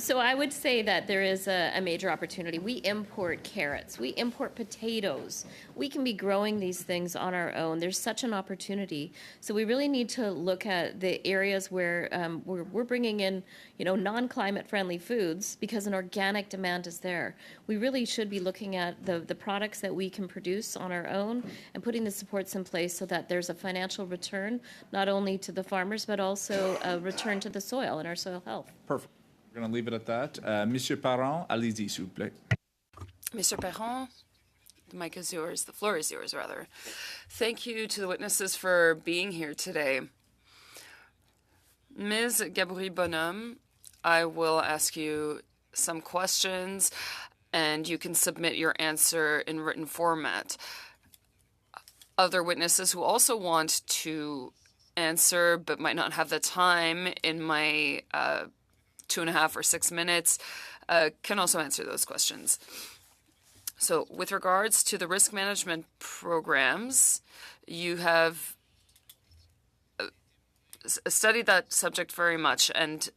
So I would say that there is a major opportunity. We import carrots. We import potatoes. We can be growing these things on our own. There's such an opportunity. So we really need to look at the areas where we're bringing in, non-climate friendly foods because an organic demand is there. We really should be looking at the products that we can produce on our own and putting the supports in place so that there's a financial return, not only to the farmers, but also a return to the soil and our soil health. Perfect. We're going to leave it at that. Monsieur Parent, allez-y, s'il vous plaît. Mr. Perron, the mic is yours. The floor is yours, rather. Thank you to the witnesses for being here today. Ms. Gaboury-Bonhomme, I will ask you some questions, and you can submit your answer in written format. Other witnesses who also want to answer but might not have the time in my 2.5 or 6 minutes can also answer those questions. So with regards to the risk management programs, you have studied that subject very much, and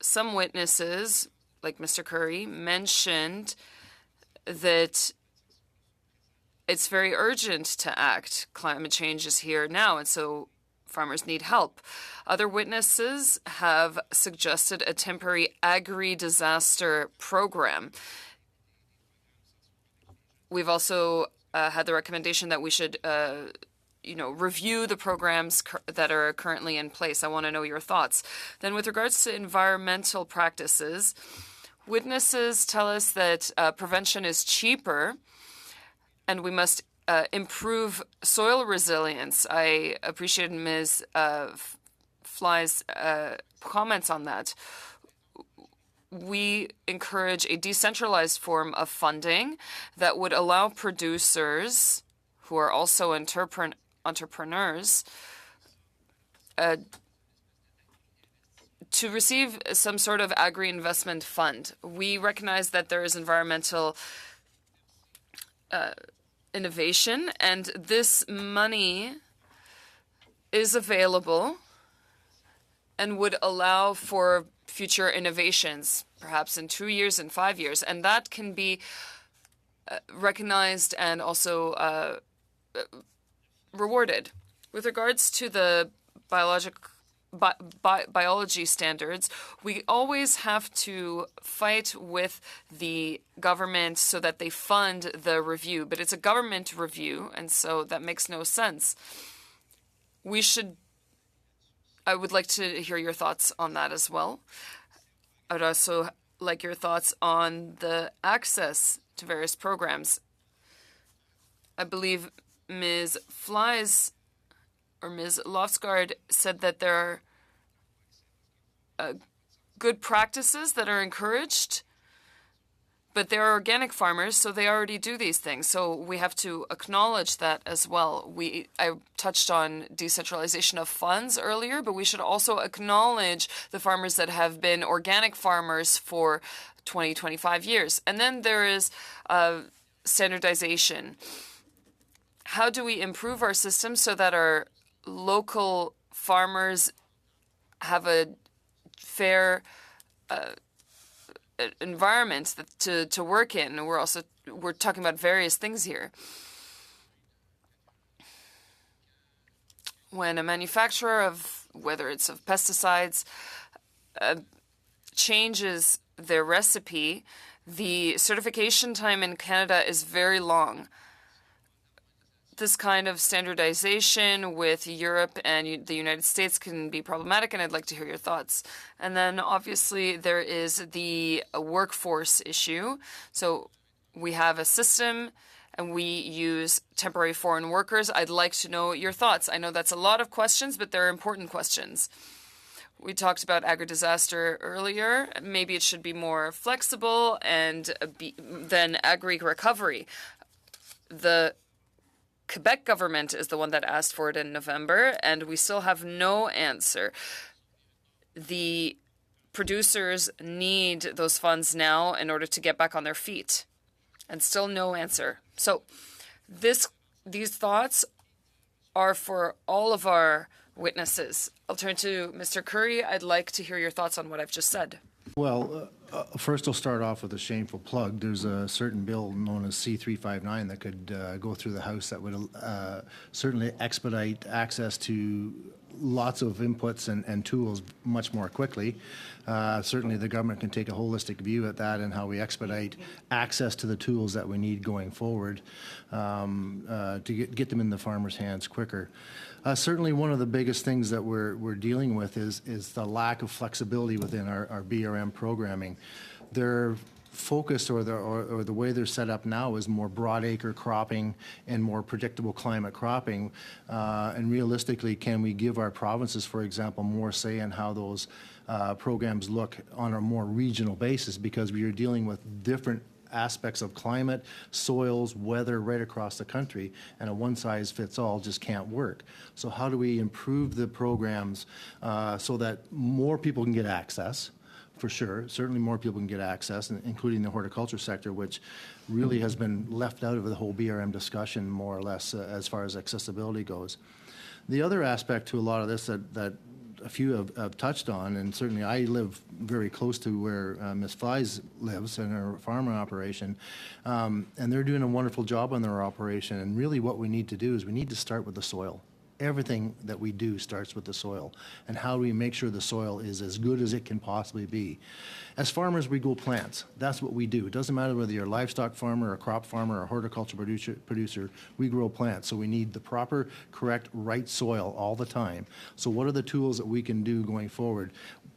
some witnesses, like Mr. Curry, mentioned that it's very urgent to act. Climate change is here now, and so farmers need help. Other witnesses have suggested a temporary agri-disaster program. We've also had the recommendation that we should, review the programs that are currently in place. I want to know your thoughts. Then with regards to environmental practices, witnesses tell us that prevention is cheaper and we must improve soil resilience. I appreciated Ms. Fly's comments on that. We encourage a decentralized form of funding that would allow producers who are also entrepreneurs to receive some sort of agri-investment fund. We recognize that there is environmental innovation, and this money is available and would allow for future innovations, perhaps in 2 years and 5 years, and that can be recognized and also rewarded. With regards to the biology standards, we always have to fight with the government so that they fund the review, but it's a government review, and so that makes no sense. I would like to hear your thoughts on that as well. I would also like your thoughts on the access to various programs. I believe Ms. Ms. Lofsgaard said that there are good practices that are encouraged, but they're organic farmers, so they already do these things. So we have to acknowledge that as well. I touched on decentralization of funds earlier, but we should also acknowledge the farmers that have been organic farmers for 20, 25 years. And then there is standardization. How do we improve our system so that our local farmers have a fair environment to work in? We're talking about various things here. When a manufacturer of, whether it's of pesticides, changes their recipe, the certification time in Canada is very long. This kind of standardization with Europe and the United States can be problematic, and I'd like to hear your thoughts. And then obviously there is the workforce issue. So we have a system and we use temporary foreign workers. I'd like to know your thoughts. I know that's a lot of questions, but they're important questions. We talked about agri-disaster earlier. Maybe it should be more flexible and then agri-recovery. The Quebec government is the one that asked for it in November, and we still have no answer. The producers need those funds now in order to get back on their feet, and still no answer. So these thoughts are for all of our witnesses. I'll turn to Mr. Curry. I'd like to hear your thoughts on what I've just said. Well, first I'll start off with a shameful plug. There's a certain bill known as C-359 that could go through the House that would certainly expedite access to lots of inputs and tools much more quickly. Certainly the government can take a holistic view at that and how we expedite access to the tools that we need going forward to get them in the farmers' hands quicker. Certainly one of the biggest things that we're dealing with is the lack of flexibility within our BRM programming. Their focus or the way they're set up now is more broadacre cropping and more predictable climate cropping. And realistically, can we give our provinces, for example, more say in how those programs look on a more regional basis, because we are dealing with different aspects of climate, soils, weather right across the country, and a one-size-fits-all just can't work. So how do we improve the programs so that more people can get access? For sure, certainly more people can get access, including the horticulture sector, which really has been left out of the whole BRM discussion, more or less, as far as accessibility goes. The other aspect to a lot of this that a few have touched on, and certainly I live very close to where Ms. Flies lives in her farming operation, and they're doing a wonderful job on their operation. And really what we need to do is we need to start with the soil. everything that we do starts with the soil, and how do we make sure the soil is as good as it can possibly be. As farmers, we grow plants. That's what we do. It doesn't matter whether you're a livestock farmer, a crop farmer, or a horticulture producer, we grow plants. So we need the proper, correct, right soil all the time. So what are the tools that we can do going forward?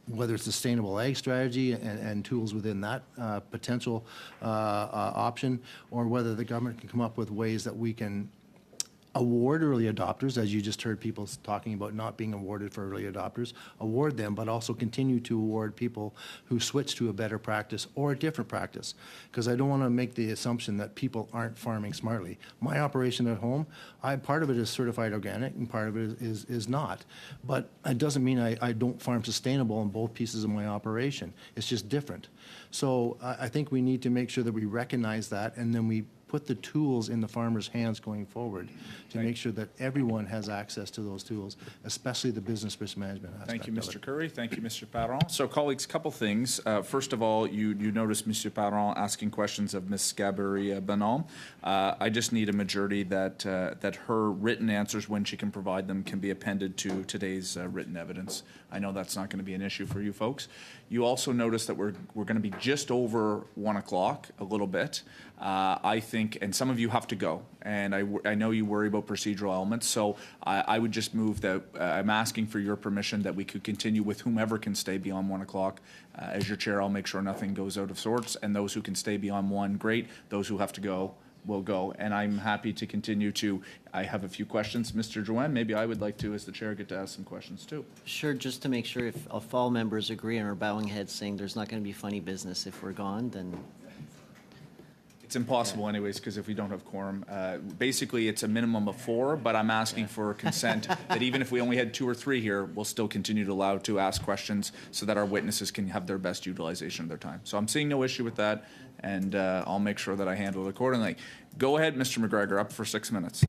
Whether it's sustainable ag strategy and tools within that potential option, or whether the government can come up with ways that we can award early adopters, as you just heard people talking about not being awarded for early adopters, award them, but also continue to award people who switch to a better practice or a different practice. Because I don't want to make the assumption that people aren't farming smartly. My operation at home, part of it is certified organic and part of it is not. But it doesn't mean I don't farm sustainable in both pieces of my operation. It's just different. So I think we need to make sure that we recognize that, and then we put the tools in the farmer's hands going forward to make sure that everyone has access to those tools, especially the business risk management aspect. Thank you, Mr. Curry. Thank you, Mr. Parent. So, colleagues, couple things. First of all, you noticed Mr. Parent asking questions of Ms. Gabory-Bonhomme. I just need a majority that her written answers, when she can provide them, can be appended to today's written evidence. I know that's not going to be an issue for you folks. You also notice that we're going to be just over 1 o'clock, a little bit. I think, and some of you have to go, and I know you worry about procedural elements, so I would just move that I'm asking for your permission that we could continue with whomever can stay beyond 1 o'clock. As your chair, I'll make sure nothing goes out of sorts, and those who can stay beyond 1, great. Those who have to go, will go. And I'm happy to continue to, I have a few questions. Mr. Drouin, maybe I would like to, as the chair, get to ask some questions too. Sure, just to make sure if all members agree and are bowing heads saying there's not going to be funny business if we're gone, then... It's impossible anyways, because if we don't have quorum, basically it's a minimum of 4, but I'm asking for consent that even if we only had 2 or 3 here, we'll still continue to allow to ask questions so that our witnesses can have their best utilization of their time. So I'm seeing no issue with that, and I'll make sure that I handle it accordingly. Go ahead, Mr. McGregor, up for 6 minutes.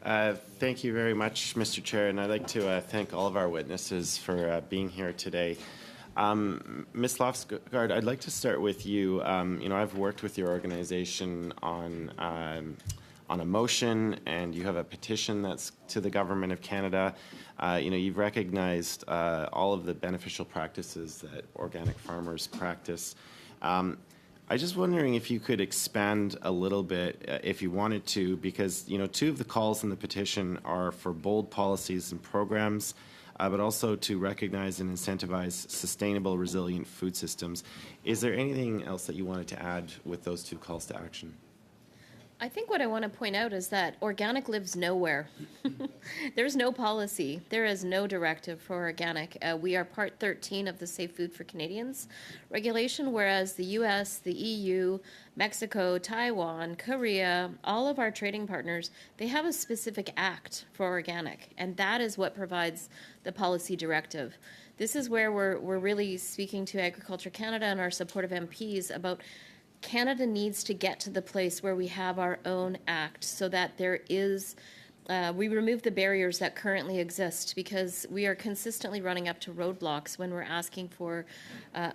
Thank you very much, Mr. Chair, and I'd like to thank all of our witnesses for being here today. Ms. Lofsgaard, I'd like to start with you. I've worked with your organization on a motion, and you have a petition that's to the Government of Canada. You've recognized all of the beneficial practices that organic farmers practice. I'm just wondering if you could expand a little bit, if you wanted to, because 2 of the calls in the petition are for bold policies and programs, but also to recognize and incentivize sustainable, resilient food systems. Is there anything else that you wanted to add with those 2 calls to action? I think what I want to point out is that organic lives nowhere. There's no policy. There is no directive for organic. We are Part 13 of the Safe Food for Canadians regulation, whereas the U.S., the EU, Mexico, Taiwan, Korea, all of our trading partners, they have a specific act for organic, and that is what provides the policy directive. This is where we're really speaking to Agriculture Canada and our supportive MPs about Canada needs to get to the place where we have our own act so that there is, we remove the barriers that currently exist, because we are consistently running up to roadblocks when we're asking for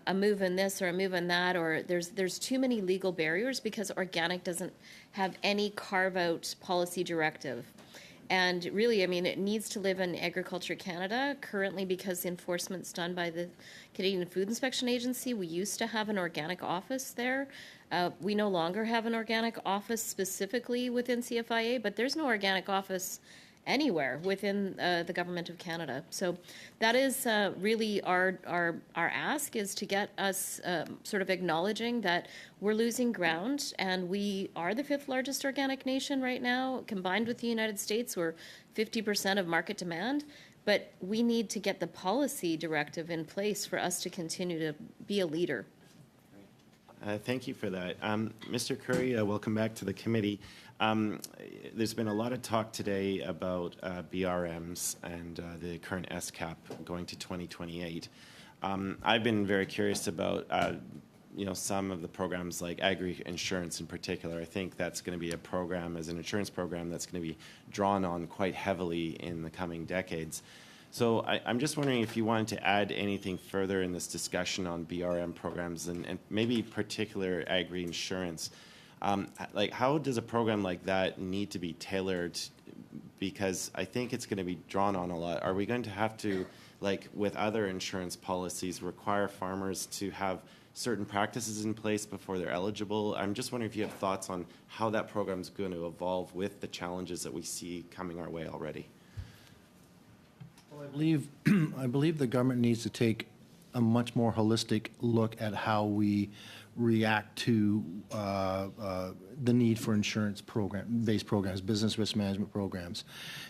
a move in this or a move in that, or there's too many legal barriers because organic doesn't have any carve-out policy directive. And really, it needs to live in Agriculture Canada currently because enforcement's done by the Canadian Food Inspection Agency. We used to have an organic office there. We no longer have an organic office specifically within CFIA, but there's no organic office anywhere within the Government of Canada. So that is really our ask, is to get us sort of acknowledging that we're losing ground, and we are the 5th largest organic nation right now. Combined with the United States, we're 50% of market demand, but we need to get the policy directive in place for us to continue to be a leader. Thank you for that. Mr. Curry, welcome back to the committee. There's been a lot of talk today about BRMs and the current SCAP going to 2028. I've been very curious about some of the programs like Agri-Insurance in particular. I think that's going to be a program, as an insurance program, that's going to be drawn on quite heavily in the coming decades. So I'm just wondering if you wanted to add anything further in this discussion on BRM programs and maybe particular agri-insurance. How does a program like that need to be tailored because I think it's going to be drawn on a lot. Are we going to have to, like with other insurance policies, require farmers to have certain practices in place before they're eligible? I'm just wondering if you have thoughts on how that program is going to evolve with the challenges that we see coming our way already. Well, I believe the government needs to take a much more holistic look at how we react to the need for insurance based programs, business risk management programs.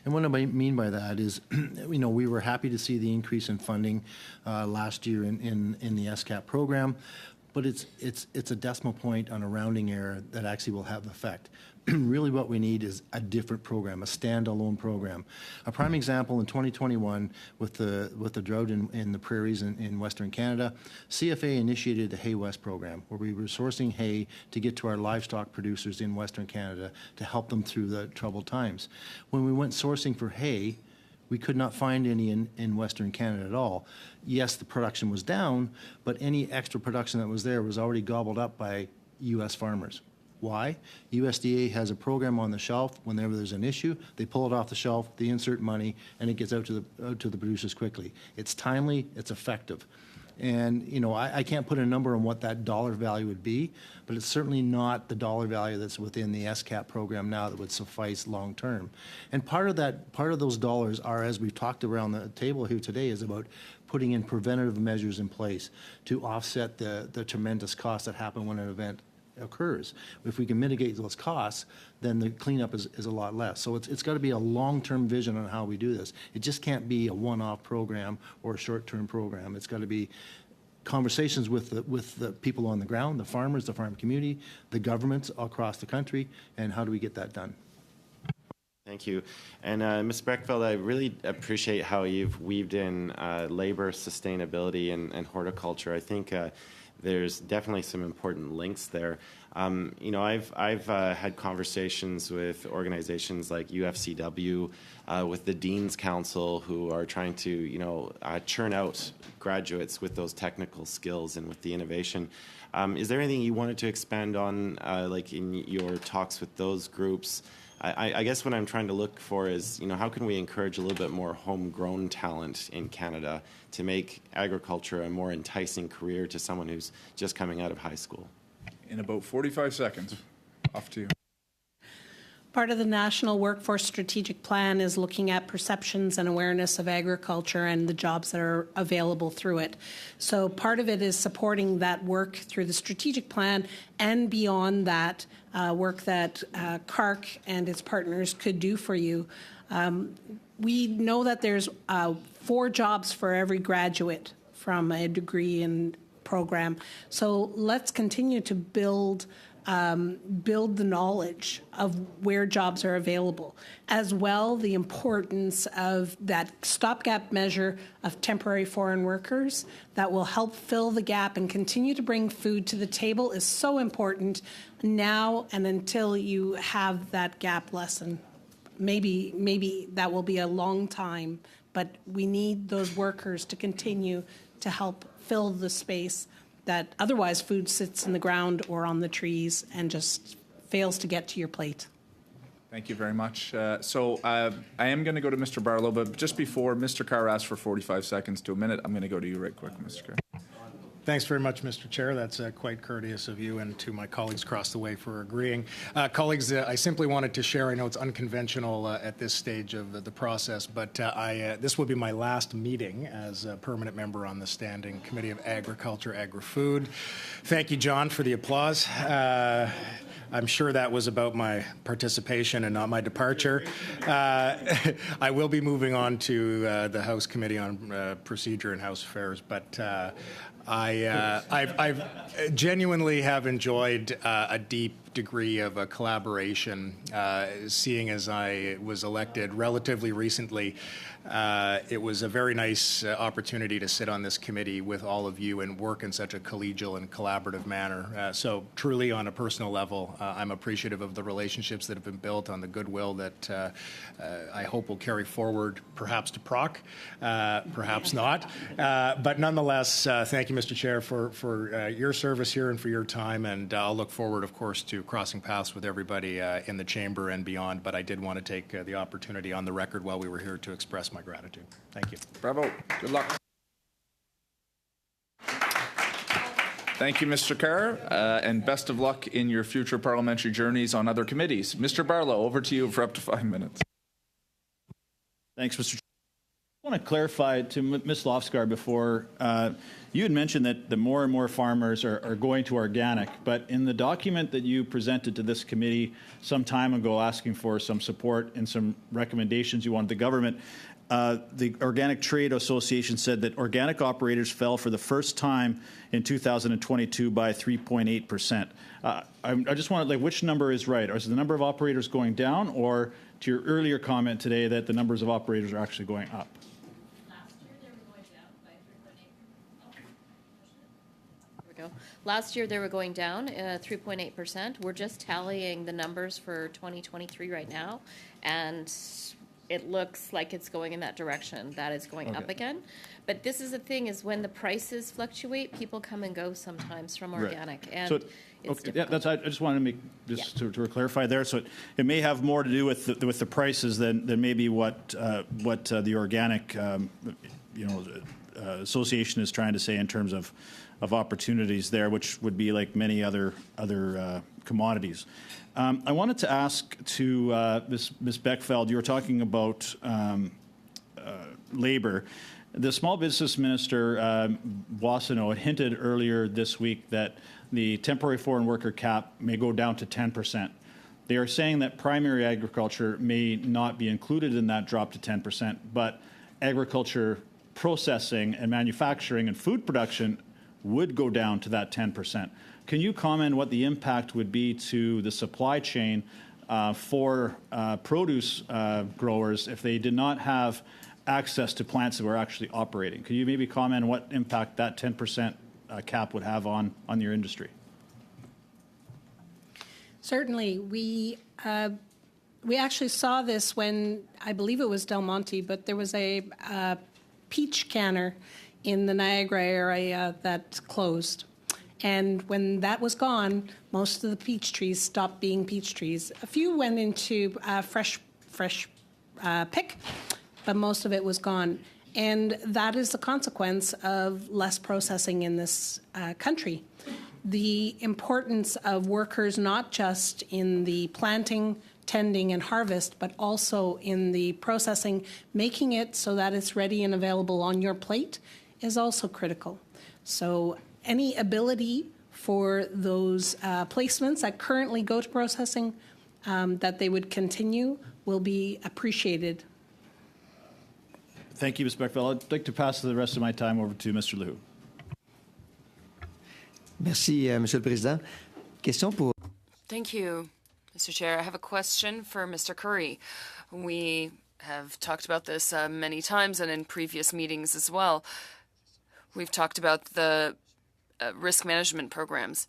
And what I mean by that is, we were happy to see the increase in funding last year in the SCAP program, but it's a decimal point on a rounding error that actually will have effect. Really what we need is a different program, a standalone program. A prime example in 2021 with the drought in the prairies in Western Canada, CFA initiated the Hay West program where we were sourcing hay to get to our livestock producers in Western Canada to help them through the troubled times. When we went sourcing for hay, we could not find any in Western Canada at all. Yes, the production was down, but any extra production that was there was already gobbled up by U.S. farmers. Why? USDA has a program on the shelf. Whenever there's an issue, they pull it off the shelf, they insert money, and it gets out to the producers quickly. It's timely, it's effective. And, I can't put a number on what that dollar value would be, but it's certainly not the dollar value that's within the SCAP program now that would suffice long term. And part of those dollars are, as we've talked around the table here today, is about putting in preventative measures in place to offset the tremendous costs that happen when an event occurs. If we can mitigate those costs, then the cleanup is a lot less. So it's got to be a long-term vision on how we do this. It just can't be a one-off program or a short-term program. It's got to be conversations with the people on the ground, the farmers, the farm community, the governments across the country, and how do we get that done? Thank you. And Ms. Breckfeld, I really appreciate how you've weaved in labor, sustainability, and horticulture. I think there's definitely some important links there. I've had conversations with organizations like UFCW, with the Dean's Council, who are trying to, churn out graduates with those technical skills and with the innovation. Is there anything you wanted to expand on, like in your talks with those groups? I guess what I'm trying to look for is, how can we encourage a little bit more homegrown talent in Canada to make agriculture a more enticing career to someone who's just coming out of high school? In about 45 seconds, off to you. Part of the National Workforce Strategic Plan is looking at perceptions and awareness of agriculture and the jobs that are available through it. So part of it is supporting that work through the strategic plan, and beyond that, work that CARC and its partners could do for you. We know that there's 4 jobs for every graduate from a degree and program. So let's continue to build the knowledge of where jobs are available. As well, the importance of that stopgap measure of temporary foreign workers that will help fill the gap and continue to bring food to the table is so important now and until you have that gap lessened. Maybe that will be a long time, but we need those workers to continue to help fill the space that otherwise food sits in the ground or on the trees and just fails to get to your plate. Thank you very much. So I am going to go to Mr. Barlow, but just before Mr. Carr asked for 45 seconds to a minute, I'm going to go to you right quick, Mr. Carr. Thanks very much, Mr. Chair. That's quite courteous of you and to my colleagues across the way for agreeing. Colleagues, I simply wanted to share, I know it's unconventional at this stage of the process, but this will be my last meeting as a permanent member on the Standing Committee of Agriculture, Agri-Food. Thank you, John, for the applause. I'm sure that was about my participation and not my departure. I will be moving on to the House Committee on Procedure and House Affairs, but I've genuinely have enjoyed a deep degree of collaboration, seeing as I was elected relatively recently. It was a very nice opportunity to sit on this committee with all of you and work in such a collegial and collaborative manner. So truly on a personal level, I'm appreciative of the relationships that have been built, on the goodwill that I hope will carry forward, perhaps to PROC, perhaps not. But nonetheless, thank you, Mr. Chair, for your service here and for your time. And I'll look forward, of course, to crossing paths with everybody in the chamber and beyond, but I did want to take the opportunity on the record while we were here to express my gratitude. Thank you. Bravo. Good luck. Thank you, Mr. Kerr, and best of luck in your future parliamentary journeys on other committees. Mr. Barlow, over to you for up to 5 minutes. Thanks, Mr. Chair. I want to clarify to Ms. Lofsgaard before. You had mentioned that more and more farmers are going to organic, but in the document that you presented to this committee some time ago asking for some support and some recommendations you wanted the government, the Organic Trade Association said that organic operators fell for the first time in 2022 by 3.8%. I just wanted, which number is right? Is the number of operators going down, or to your earlier comment today that the numbers of operators are actually going up? Last year they were going down 3.8%. We're just tallying the numbers for 2023 right now, and it looks like it's going in that direction. That is going up again. But this is the thing, is when the prices fluctuate, people come and go sometimes from organic. Right. And so I just wanted to make to clarify there. So it may have more to do with the prices than maybe what the organic association is trying to say in terms of opportunities there, which would be like many other commodities. I wanted to ask to Ms. Beckfeld, you were talking about labor. The small business minister, Boissonneau, had hinted earlier this week that the temporary foreign worker cap may go down to 10%. They are saying that primary agriculture may not be included in that drop to 10%, but agriculture processing and manufacturing and food production would go down to that 10%. Can you comment what the impact would be to the supply chain for produce growers if they did not have access to plants that were actually operating? Could you maybe comment on what impact that 10% cap would have on your industry? Certainly. We actually saw this when, I believe it was Del Monte, but there was a peach canner in the Niagara area that closed. And when that was gone, most of the peach trees stopped being peach trees. A few went into fresh pick, but most of it was gone. And that is the consequence of less processing in this country. The importance of workers, not just in the planting, tending, and harvest, but also in the processing, making it so that it's ready and available on your plate, is also critical. So any ability for those placements that currently go to processing, that they would continue, will be appreciated. Thank you, Ms. Beckfeld. I'd like to pass the rest of my time over to Mr. Lehoux. Merci, Monsieur le Président. Question pour... Thank you, Mr. Chair. I have a question for Mr. Curry. We have talked about this many times and in previous meetings as well. We've talked about the risk management programs.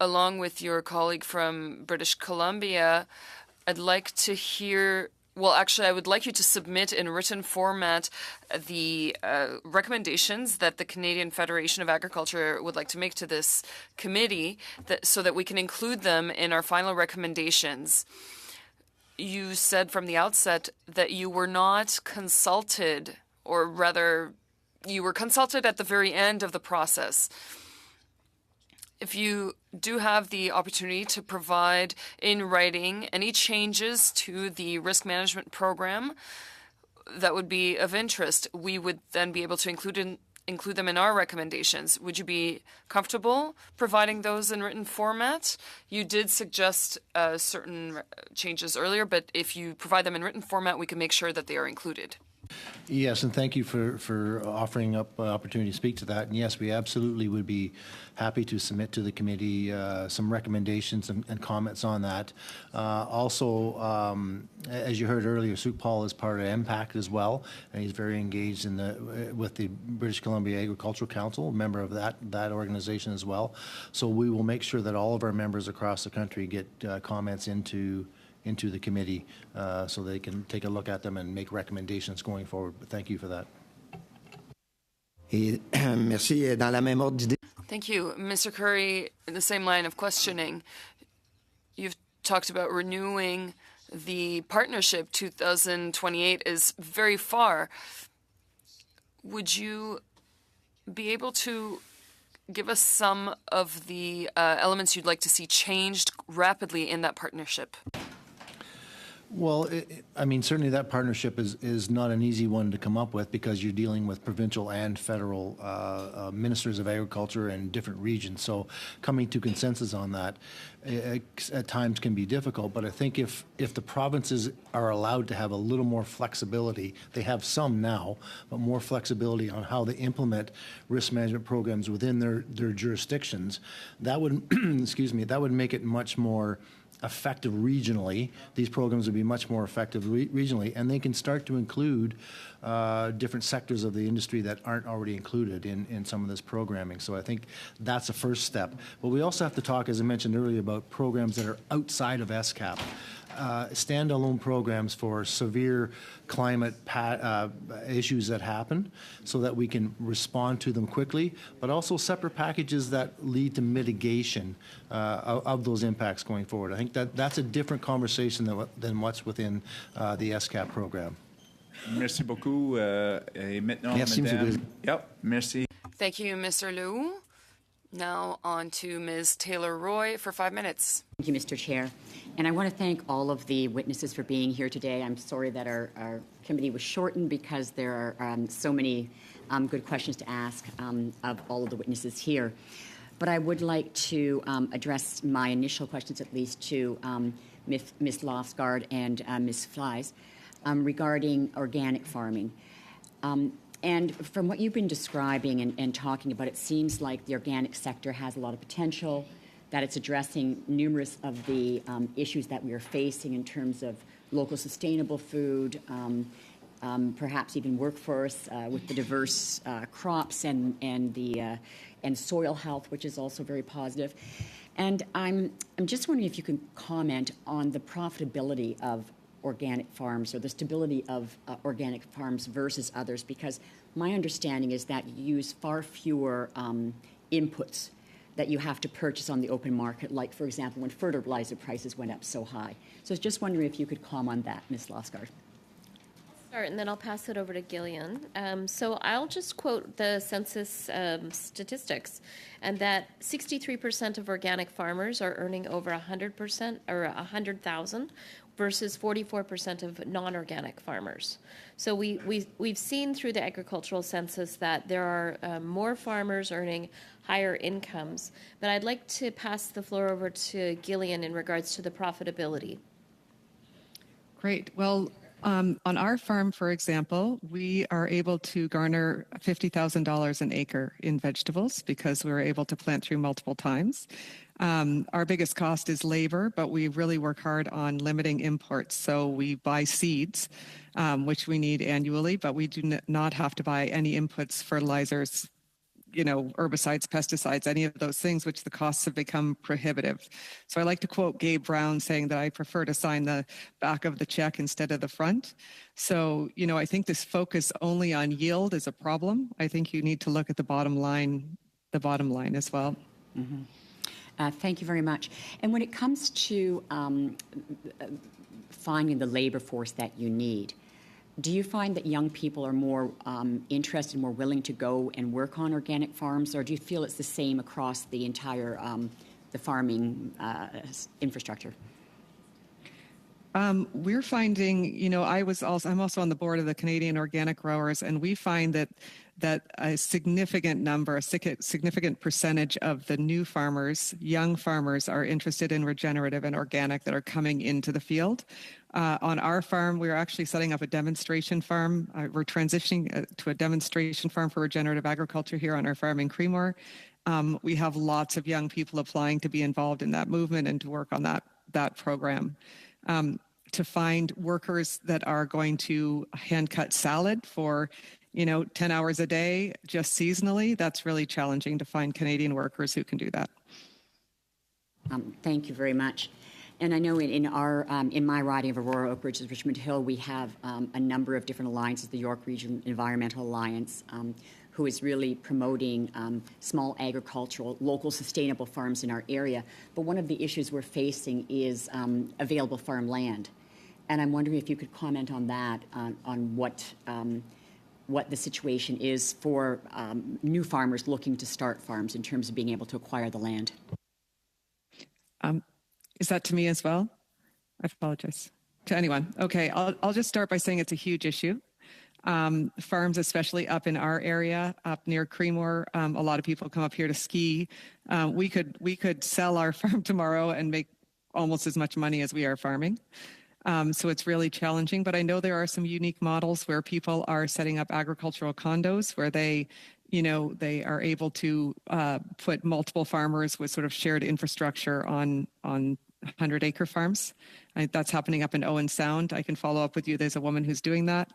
Along with your colleague from British Columbia, I'd like to hear, well, actually, I would like you to submit in written format the recommendations that the Canadian Federation of Agriculture would like to make to this committee so that we can include them in our final recommendations. You said from the outset that you were not consulted, or rather, you were consulted at the very end of the process. If you do have the opportunity to provide in writing any changes to the risk management program that would be of interest, we would then be able to include them in our recommendations. Would you be comfortable providing those in written format? You did suggest certain changes earlier, but if you provide them in written format, we can make sure that they are included. Yes, and thank you for offering up opportunity to speak to that. And yes, we absolutely would be happy to submit to the committee some recommendations and comments on that. Also, as you heard earlier, Suk Paul is part of MPACT as well, and he's very engaged in with the British Columbia Agricultural Council, a member of that organization as well. So we will make sure that all of our members across the country get comments into the committee so they can take a look at them and make recommendations going forward. But thank you for that. Merci. Dans la même ordre d'idée. Thank you. Mr. Curry, in the same line of questioning, you've talked about renewing the partnership. 2028 is very far. Would you be able to give us some of the elements you'd like to see changed rapidly in that partnership? Well, I mean, certainly that partnership is not an easy one to come up with because you're dealing with provincial and federal ministers of agriculture in different regions. So coming to consensus on that at times can be difficult. But I think if the provinces are allowed to have a little more flexibility, they have some now, but more flexibility on how they implement risk management programs within their jurisdictions, that would, excuse me, that would make it much more effective regionally. These programs would be much more effective regionally, and they can start to include different sectors of the industry that aren't already included in some of this programming. So I think that's a first step. But we also have to talk, as I mentioned earlier, about programs that are outside of SCAP. Standalone programs for severe climate issues that happen so that we can respond to them quickly, but also separate packages that lead to mitigation of those impacts going forward. I think that's a different conversation than what's within the SCAP program. Merci beaucoup. Et maintenant, Merci, Monsieur le Madame. Président. Yep, merci. Thank you, Mr. Lew. Now on to Ms. Taylor-Roy for 5 minutes. Thank you, Mr. Chair. And I want to thank all of the witnesses for being here today. I'm sorry that our committee was shortened because there are so many good questions to ask of all of the witnesses here. But I would like to address my initial questions, at least, to Ms. Lofsgaard and Ms. Flies regarding organic farming. And from what you've been describing and talking about, it seems like the organic sector has a lot of potential, that it's addressing numerous of the issues that we are facing in terms of local sustainable food, perhaps even workforce with the diverse crops and soil health, which is also very positive. And I'm just wondering if you can comment on the profitability of organic farms or the stability of organic farms versus others, because my understanding is that you use far fewer inputs that you have to purchase on the open market, like, for example, when fertilizer prices went up so high. So I was just wondering if you could comment on that, Ms. Lofsgaard. Start, and then I'll pass it over to Gillian. So I'll just quote the census statistics, and that 63% of organic farmers are earning over 100% or 100,000, versus 44% of non-organic farmers. So we've seen through the agricultural census that there are more farmers earning higher incomes. But I'd like to pass the floor over to Gillian in regards to the profitability. Great. Well, on our farm, for example, we are able to garner $50,000 an acre in vegetables because we were able to plant through multiple times. Our biggest cost is labor, but we really work hard on limiting imports. So we buy seeds, which we need annually, but we do not have to buy any inputs, fertilizers, herbicides, pesticides, any of those things, which the costs have become prohibitive. So I like to quote Gabe Brown saying that I prefer to sign the back of the check instead of the front. So, I think this focus only on yield is a problem. I think you need to look at the bottom line as well. Mm-hmm. Thank you very much. And when it comes to finding the labor force that you need, do you find that young people are more interested, more willing to go and work on organic farms, or do you feel it's the same across the entire the farming infrastructure? We're finding, I'm also on the board of the Canadian Organic Growers, and we find that a significant percentage of the new farmers, young farmers, are interested in regenerative and organic that are coming into the field. On our farm, we're actually setting up a demonstration farm. We're transitioning to a demonstration farm for regenerative agriculture here on our farm in Creemore. We have lots of young people applying to be involved in that movement and to work on that program. To find workers that are going to hand cut salad for 10 hours a day, just seasonally, that's really challenging to find Canadian workers who can do that. Thank you very much. And I know in my riding of Aurora, Oak Ridge, Richmond Hill, we have a number of different alliances, the York Region Environmental Alliance, who is really promoting small agricultural, local sustainable farms in our area. But one of the issues we're facing is available farm land. And I'm wondering if you could comment on that, on what the situation is for new farmers looking to start farms in terms of being able to acquire the land. Is that to me as well? I apologize. To anyone. Okay, I'll just start by saying it's a huge issue. Farms, especially up in our area, up near Creemore, a lot of people come up here to ski. We could sell our farm tomorrow and make almost as much money as we are farming. So it's really challenging, but I know there are some unique models where people are setting up agricultural condos where they are able to put multiple farmers with sort of shared infrastructure on 100-acre farms. That's happening up in Owen Sound. I can follow up with you. There's a woman who's doing that.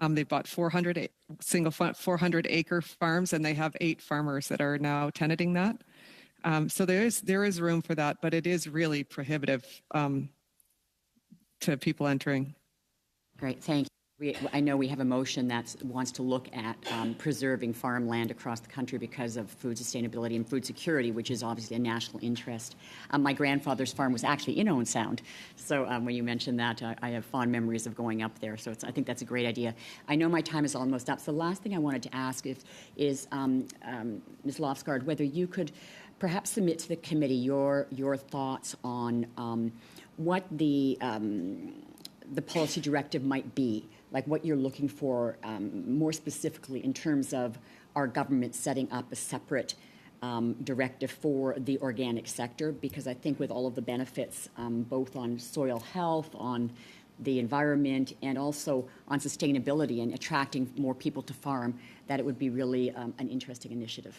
They bought 400-acre farms, and they have 8 farmers that are now tenanting that. So there is room for that, but it is really prohibitive to people entering. Great, thank you. I know we have a motion that wants to look at preserving farmland across the country because of food sustainability and food security, which is obviously a national interest. My grandfather's farm was actually in Owen Sound, so when you mentioned that, I have fond memories of going up there, so I think that's a great idea. I know my time is almost up, so the last thing I wanted to ask is Ms. Lofsgaard, whether you could perhaps submit to the committee your thoughts on what the policy directive might be, like what you're looking for more specifically in terms of our government setting up a separate directive for the organic sector, because I think with all of the benefits, both on soil health, on the environment, and also on sustainability and attracting more people to farm, that it would be really an interesting initiative.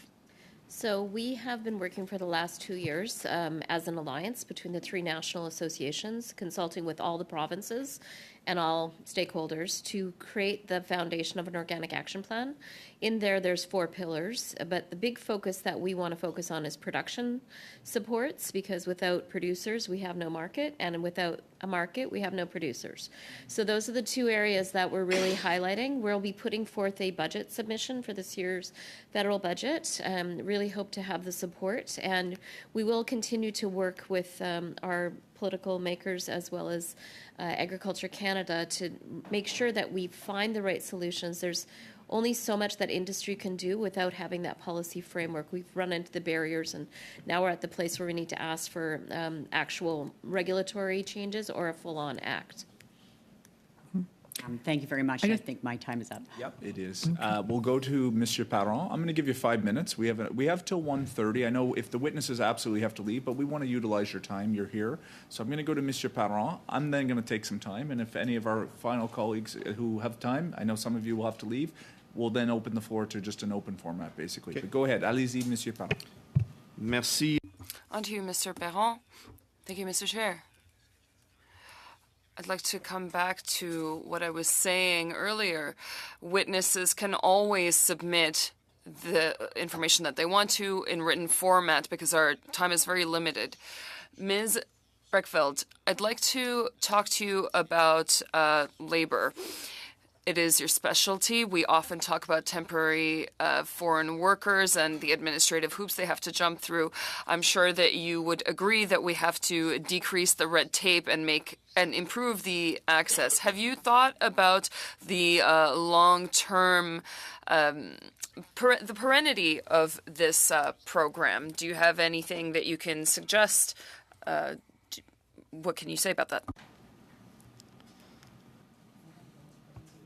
So we have been working for the last 2 years as an alliance between the 3 national associations, consulting with all the provinces and all stakeholders to create the foundation of an organic action plan. In there's 4 pillars, but the big focus that we want to focus on is production supports, because without producers, we have no market, and without a market, we have no producers. So those are the 2 areas that we're really highlighting. We'll be putting forth a budget submission for this year's federal budget. Really hope to have the support, and we will continue to work with our political makers as well as Agriculture Canada to make sure that we find the right solutions. There's only so much that industry can do without having that policy framework. We've run into the barriers, and now we're at the place where we need to ask for actual regulatory changes or a full-on act. Thank you very much. I think my time is up. Yep, it is. We'll go to Monsieur Parent. I'm going to give you 5 minutes. We have till 1:30. I know if the witnesses absolutely have to leave, but we want to utilize your time. You're here. So I'm going to go to Monsieur Parent. I'm then going to take some time, and if any of our final colleagues who have time, I know some of you will have to leave, we'll then open the floor to just an open format, basically. Okay. But go ahead. Allez-y, Monsieur Parent. Merci. On to you, Mr. Perron. Thank you, Mr. Chair. I'd like to come back to what I was saying earlier. Witnesses can always submit the information that they want to in written format because our time is very limited. Ms. Breckfeld, I'd like to talk to you about labor. It is your specialty. We often talk about temporary foreign workers and the administrative hoops they have to jump through. I'm sure that you would agree that we have to decrease the red tape and improve the access. Have you thought about the long-term, the perennity of this program? Do you have anything that you can suggest? What can you say about that?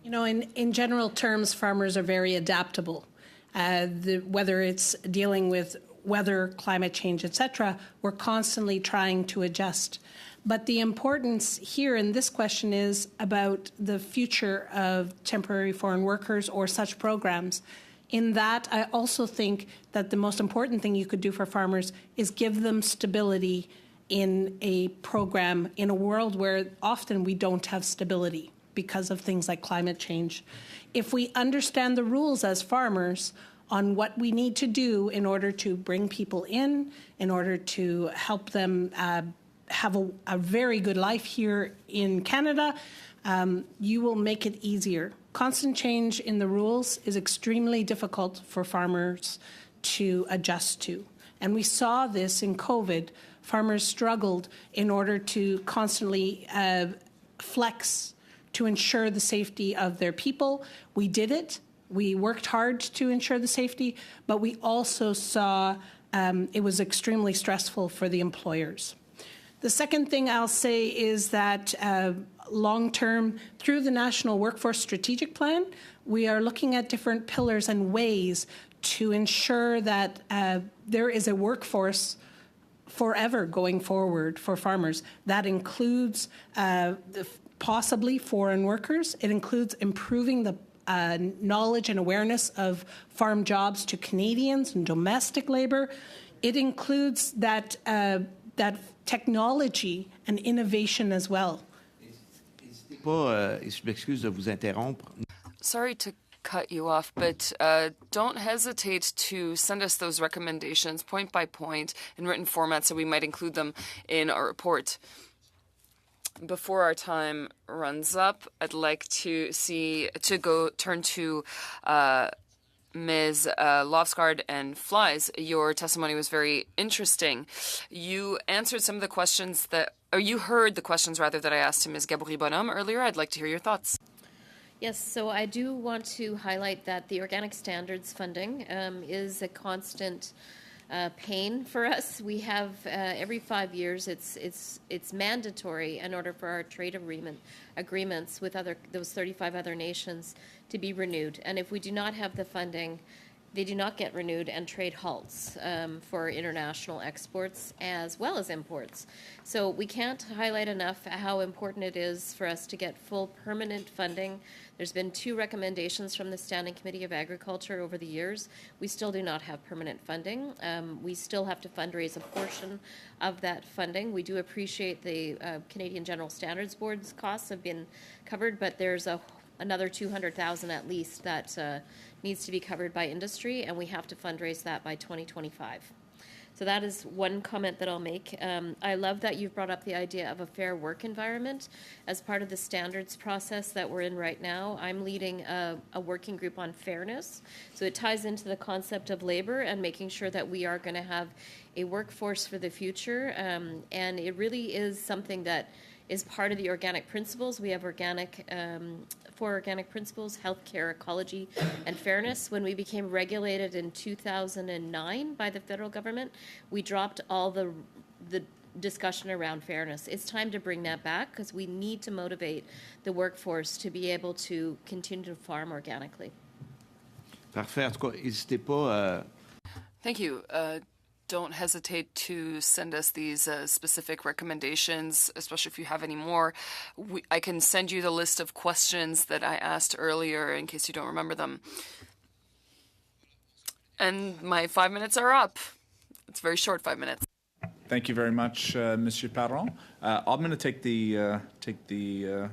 You know, in general terms, farmers are very adaptable. Whether it's dealing with weather, climate change, etc., we're constantly trying to adjust. But the importance here in this question is about the future of temporary foreign workers or such programs. In that, I also think that the most important thing you could do for farmers is give them stability in a program in a world where often we don't have stability because of things like climate change. If we understand the rules as farmers on what we need to do in order to bring people in order to help them have a very good life here in Canada, you will make it easier. Constant change in the rules is extremely difficult for farmers to adjust to. And we saw this in COVID. Farmers struggled in order to constantly flex to ensure the safety of their people. We did it. We worked hard to ensure the safety, but we also saw it was extremely stressful for the employers. The second thing I'll say is that long-term, through the National Workforce Strategic Plan, we are looking at different pillars and ways to ensure that there is a workforce forever going forward for farmers. That includes possibly foreign workers. It includes improving the knowledge and awareness of farm jobs to Canadians and domestic labor. It includes that technology and innovation as well. Je m'excuse de vous interrompre. Sorry to cut you off, but don't hesitate to send us those recommendations point by point in written format so we might include them in our report. Before our time runs up, I'd like to turn to Ms. Lofsgaard and Flies. Your testimony was very interesting. You answered some of the questions you heard the questions rather that I asked to Ms. Gaboury-Bonhomme earlier. I'd like to hear your thoughts. Yes, so I do want to highlight that the organic standards funding is a constant pain for us. We have every 5 years. It's mandatory in order for our trade agreements with those 35 other nations to be renewed. And if we do not have the funding, they do not get renewed, and trade halts for international exports as well as imports. So we can't highlight enough how important it is for us to get full permanent funding. There's been 2 recommendations from the Standing Committee of Agriculture over the years. We still do not have permanent funding. We still have to fundraise a portion of that funding. We do appreciate the Canadian General Standards Board's costs have been covered, but there's another $200,000 at least that needs to be covered by industry, and we have to fundraise that by 2025. So that is one comment that I'll make. I love that you've brought up the idea of a fair work environment as part of the standards process that we're in right now. I'm leading a working group on fairness. So it ties into the concept of labor and making sure that we are going to have a workforce for the future. And it really is something that is part of the organic principles. We have 4 organic principles: healthcare, ecology, and fairness. When we became regulated in 2009 by the federal government, we dropped all the discussion around fairness. It's time to bring that back because we need to motivate the workforce to be able to continue to farm organically. Parfait. En tout cas, n'hésitez pas. Thank you. Don't hesitate to send us these specific recommendations, especially if you have any more. I can send you the list of questions that I asked earlier in case you don't remember them. And my 5 minutes are up. It's a very short 5 minutes. Thank you very much, Monsieur Parent. I'm going to take the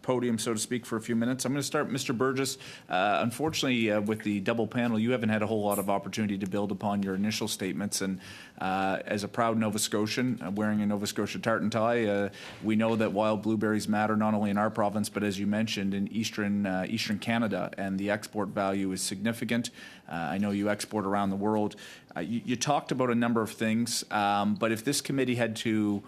podium, so to speak, for a few minutes. I'm going to start, Mr. Burgess. Unfortunately, with the double panel, you haven't had a whole lot of opportunity to build upon your initial statements. And as a proud Nova Scotian, wearing a Nova Scotia tartan tie, we know that wild blueberries matter not only in our province, but as you mentioned, in Eastern Canada, and the export value is significant. I know you export around the world. You talked about a number of things, but if this committee had to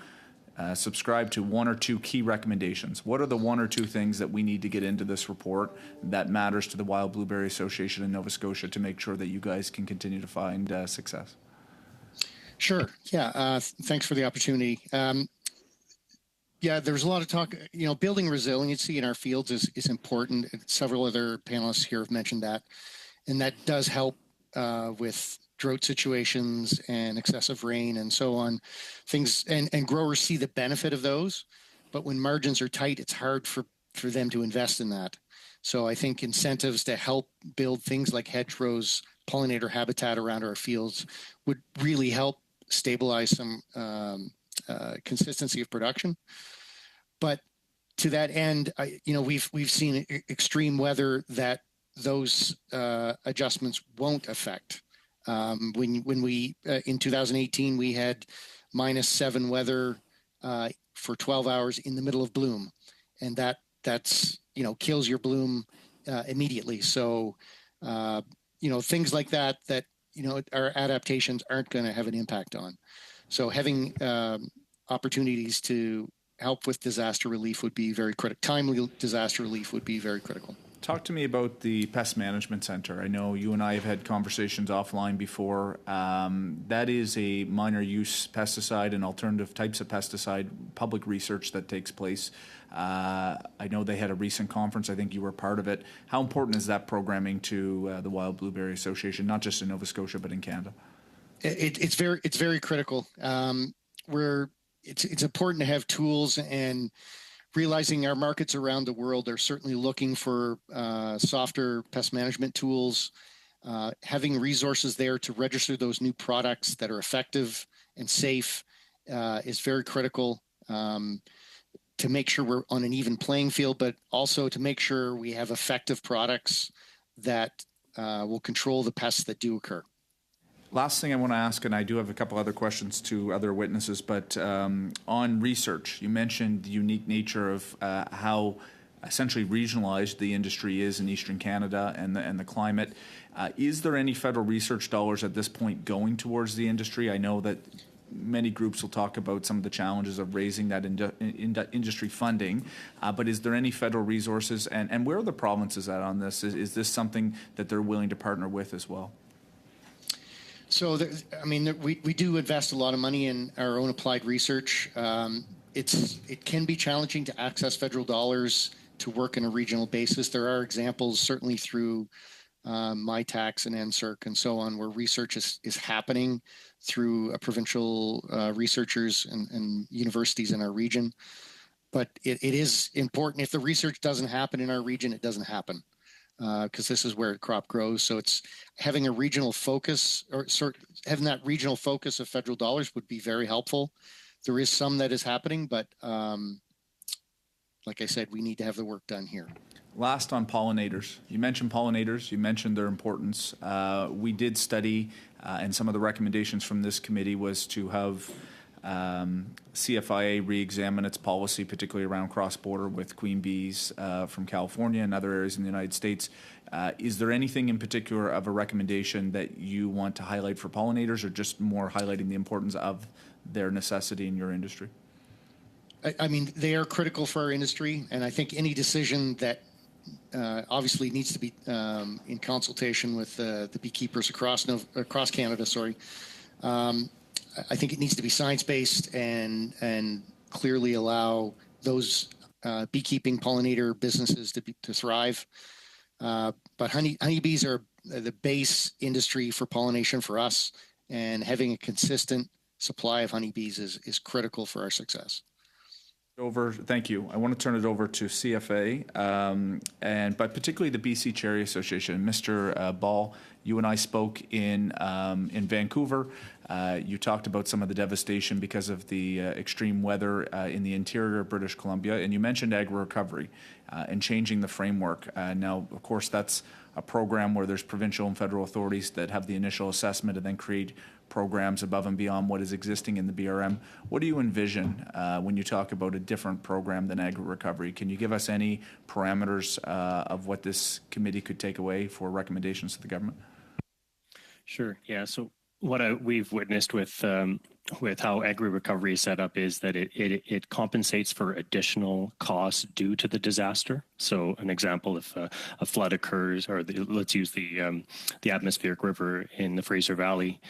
subscribe to 1 or 2 key recommendations, what are the 1 or 2 things that we need to get into this report that matters to the Wild Blueberry Association in Nova Scotia to make sure that you guys can continue to find success? Sure. Yeah. Thanks for the opportunity. Yeah, there's a lot of talk. Building resiliency in our fields is important. Several other panelists here have mentioned that, and that does help with drought situations and excessive rain and so on. Things and growers see the benefit of those, but when margins are tight, it's hard for them to invest in that. So I think incentives to help build things like hedgerows, pollinator habitat around our fields would really help stabilize some consistency of production. But to that end, we've seen extreme weather that those adjustments won't affect. When we in 2018 we had -7 weather for 12 hours in the middle of bloom, and that's kills your bloom immediately. So, things like that, our adaptations aren't going to have an impact on. So having opportunities to help with disaster relief would be very critical. Timely disaster relief would be very critical. Talk to me about the Pest Management Center. I know you and I have had conversations offline before. That is a minor use pesticide and alternative types of pesticide public research that takes place. I know they had a recent conference. I think you were part of it. How important is that programming to the Wild Blueberry Association, not just in Nova Scotia, but in Canada? It's very critical. It's important to have tools, and realizing our markets around the world are certainly looking for softer pest management tools. Having resources there to register those new products that are effective and safe is very critical to make sure we're on an even playing field, but also to make sure we have effective products that will control the pests that do occur. Last thing I want to ask, and I do have a couple other questions to other witnesses, but on research, you mentioned the unique nature of how essentially regionalized the industry is in Eastern Canada and the climate. Is there any federal research dollars at this point going towards the industry? I know that many groups will talk about some of the challenges of raising that industry funding, but is there any federal resources, and where are the provinces at on this? Is this something that they're willing to partner with as well? So, we do invest a lot of money in our own applied research. It can be challenging to access federal dollars to work on a regional basis. There are examples, certainly through MyTax and NSERC and so on, where research is happening through provincial researchers and universities in our region. But it is important. If the research doesn't happen in our region, it doesn't happen. Because this is where the crop grows. So it's having a regional focus, or having that regional focus of federal dollars would be very helpful. There is some that is happening, but like I said, we need to have the work done here. Last on pollinators. You mentioned pollinators. You mentioned their importance. We did study, and some of the recommendations from this committee was to have CFIA re-examine its policy, particularly around cross-border with queen bees from California and other areas in the United States. Is there anything in particular of a recommendation that you want to highlight for pollinators, or just more highlighting the importance of their necessity in your industry? They are critical for our industry, and I think any decision that obviously needs to be in consultation with the beekeepers across Canada, I think it needs to be science-based and clearly allow those beekeeping pollinator businesses to thrive. But honeybees are the base industry for pollination for us, and having a consistent supply of honeybees is critical for our success. Thank you. I want to turn it over to CFA, but particularly the BC Cherry Association. Mr. Ball, you and I spoke in Vancouver. You talked about some of the devastation because of the extreme weather in the interior of British Columbia, and you mentioned agri-recovery and changing the framework. Now, of course, that's a program where there's provincial and federal authorities that have the initial assessment and then create programs above and beyond what is existing in the BRM. What do you envision when you talk about a different program than agri-recovery? Can you give us any parameters of what this committee could take away for recommendations to the government? Sure. Yeah. So what we've witnessed with how agri-recovery is set up is that it compensates for additional costs due to the disaster. So an example, if a flood occurs, or let's use the atmospheric river in the Fraser Valley,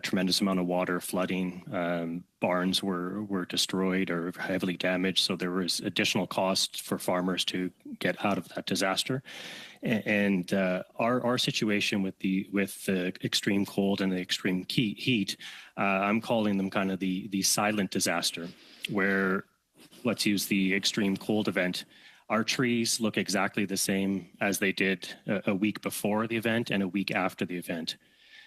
tremendous amount of water, flooding, barns were destroyed or heavily damaged. So there was additional costs for farmers to get out of that disaster. And our situation with the extreme cold and the extreme heat, I'm calling them kind of the silent disaster, where let's use the extreme cold event. Our trees look exactly the same as they did a week before the event and a week after the event.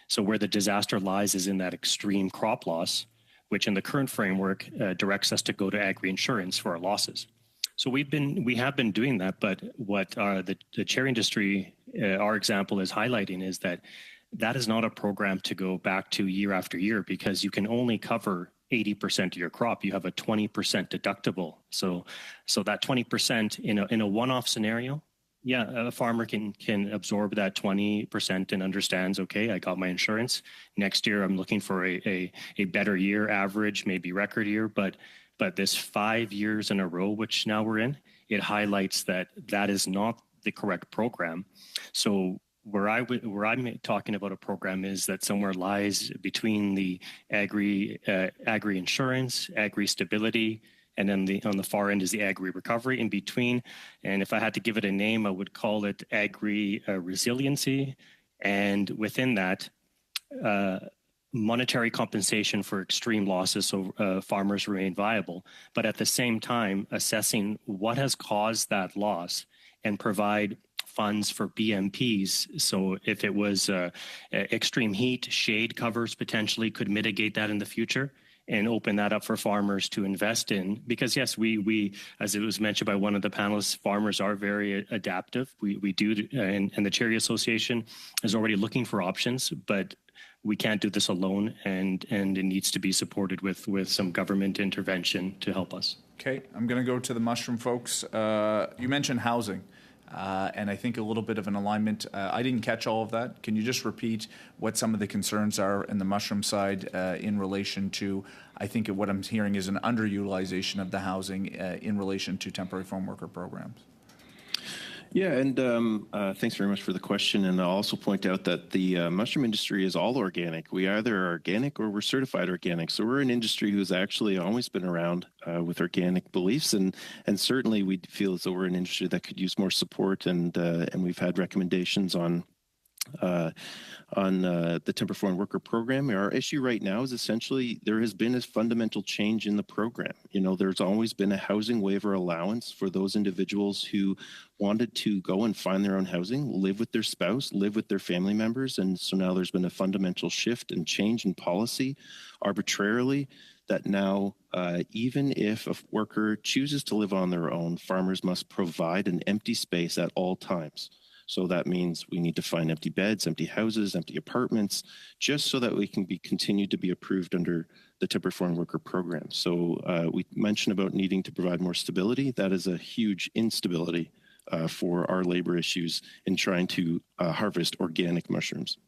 So where the disaster lies is in that extreme crop loss, which in the current framework directs us to go to agri-insurance for our losses. So we have been doing that, but what the cherry industry, our example is highlighting is that is not a program to go back to year after year, because you can only cover 80% of your crop. You have a 20% deductible. So that 20% in a one-off scenario a farmer can absorb that 20% and understands, okay, I got my insurance. Next year, I'm looking for a better year, average, maybe record year. But this 5 years in a row, which now we're in, it highlights that is not the correct program. So where I'm talking about a program is that somewhere lies between the agri insurance, agri stability, and then on the far end is the agri recovery in between. And if I had to give it a name, I would call it agri resiliency. And within that, monetary compensation for extreme losses so farmers remain viable. But at the same time, assessing what has caused that loss and provide funds for BMPs. So if it was extreme heat, shade covers potentially could mitigate that in the future and open that up for farmers to invest in. Because yes, we as it was mentioned by one of the panelists, farmers are very adaptive. We do, and the Cherry Association is already looking for options, but we can't do this alone, and it needs to be supported with some government intervention to help us. Okay, I'm going to go to the mushroom folks. You mentioned housing. And I think a little bit of an alignment. I didn't catch all of that. Can you just repeat what some of the concerns are in the mushroom side in relation to, I think what I'm hearing is an underutilization of the housing in relation to temporary farm worker programs? Yeah, and thanks very much for the question. And I'll also point out that the mushroom industry is all organic. We either are organic or we're certified organic. So we're an industry who's actually always been around with organic beliefs, and certainly we feel as though we're an industry that could use more support. And we've had recommendations on the temporary foreign worker program. Our issue right now is essentially there has been a fundamental change in the program. You know, there's always been a housing waiver allowance for those individuals who wanted to go and find their own housing, live with their spouse, live with their family members. And so now there's been a fundamental shift and change in policy arbitrarily that now even if a worker chooses to live on their own, farmers must provide an empty space at all times. So that means we need to find empty beds, empty houses, empty apartments, just so that we can continue to be approved under the temporary foreign worker program. So we mentioned about needing to provide more stability. That is a huge instability for our labor issues in trying to harvest organic mushrooms.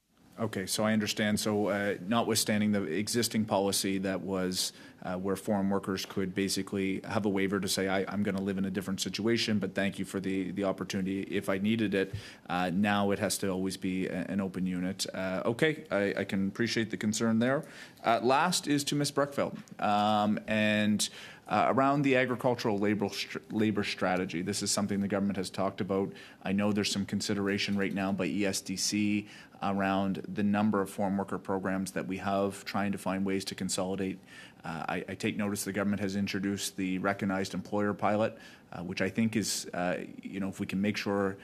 Okay, so I understand. So notwithstanding the existing policy that was where foreign workers could basically have a waiver to say, I'm going to live in a different situation, but thank you for the opportunity if I needed it. Now it has to always be an open unit. Okay, I can appreciate the concern there. Last is to Ms. Breckfeld. Around the agricultural labor strategy. This is something the government has talked about. I know there's some consideration right now by ESDC around the number of foreign worker programs that we have, trying to find ways to consolidate. I take notice the government has introduced the recognized employer pilot, which I think is, if we can make sure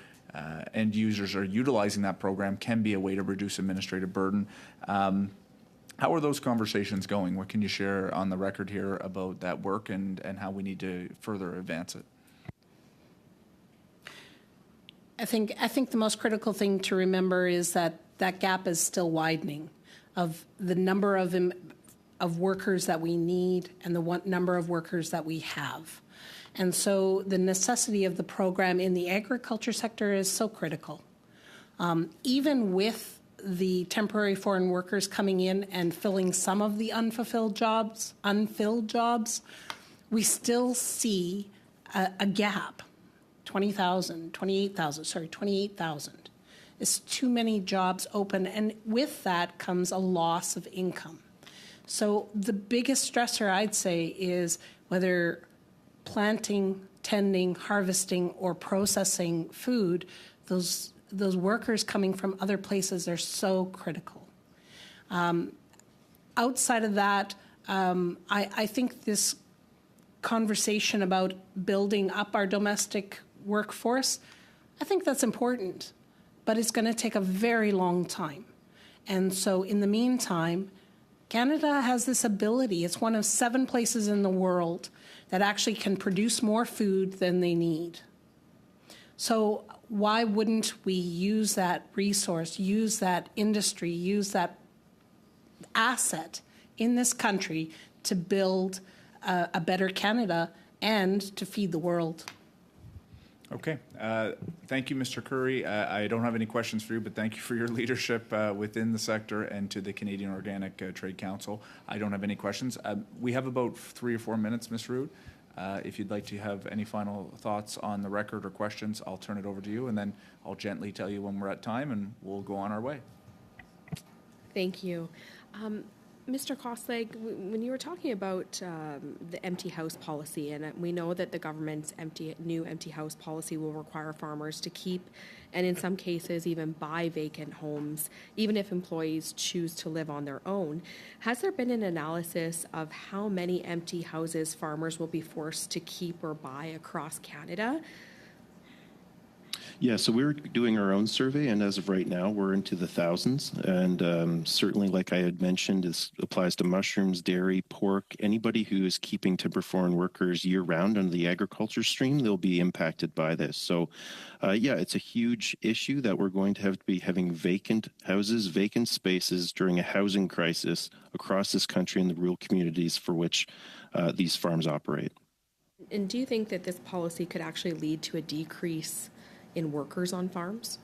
end users are utilizing that program, can be a way to reduce administrative burden. How are those conversations going? What can you share on the record here about that work and how we need to further advance it? I think the most critical thing to remember is that gap is still widening of the number of workers that we need and the number of workers that we have. And so the necessity of the program in the agriculture sector is so critical. Even with the temporary foreign workers coming in and filling some of the unfilled jobs, we still see a gap. 28,000 is too many jobs open, and with that comes a loss of income. So the biggest stressor, I'd say, is whether planting, tending, harvesting, or processing food, those workers coming from other places are so critical. Outside of that, I think this conversation about building up our domestic workforce, I think that's important, but it's going to take a very long time. And so in the meantime, Canada has this ability. It's one of 7 places in the world that actually can produce more food than they need. So why wouldn't we use that resource, use that industry, use that asset in this country to build a better Canada and to feed the world? Okay. Thank you, Mr. Curry. I don't have any questions for you, but thank you for your leadership within the sector and to the Canadian Organic Trade Council. I don't have any questions. We have about 3 or 4 minutes, Ms. Rood. If you'd like to have any final thoughts on the record or questions, I'll turn it over to you, and then I'll gently tell you when we're at time, and we'll go on our way. Thank you. Mr. Kosleg, when you were talking about the empty house policy, and we know that the government's new empty house policy will require farmers to keep, and in some cases even buy vacant homes, even if employees choose to live on their own. Has there been an analysis of how many empty houses farmers will be forced to keep or buy across Canada? Yeah, so we're doing our own survey, and as of right now, we're into the thousands. And certainly, like I had mentioned, this applies to mushrooms, dairy, pork. Anybody who is keeping timber foreign workers year-round under the agriculture stream, they'll be impacted by this. So, yeah, it's a huge issue that we're going to have to be having vacant houses, vacant spaces during a housing crisis across this country in the rural communities for which these farms operate. And do you think that this policy could actually lead to a decrease in workers on farms?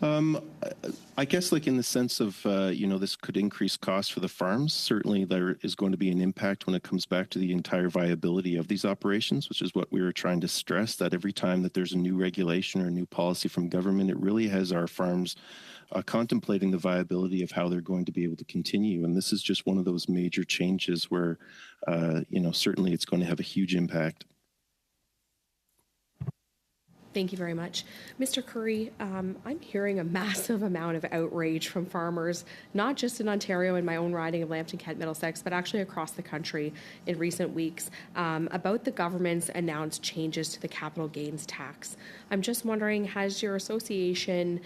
I guess like in the sense of, this could increase costs for the farms. Certainly there is going to be an impact when it comes back to the entire viability of these operations, which is what we were trying to stress, that every time that there's a new regulation or a new policy from government, it really has our farms contemplating the viability of how they're going to be able to continue. And this is just one of those major changes where, certainly it's going to have a huge impact. Thank you very much. Mr. Curry, I'm hearing a massive amount of outrage from farmers, not just in Ontario and my own riding of Lambton, Kent, Middlesex, but actually across the country in recent weeks about the government's announced changes to the capital gains tax. I'm just wondering, has your association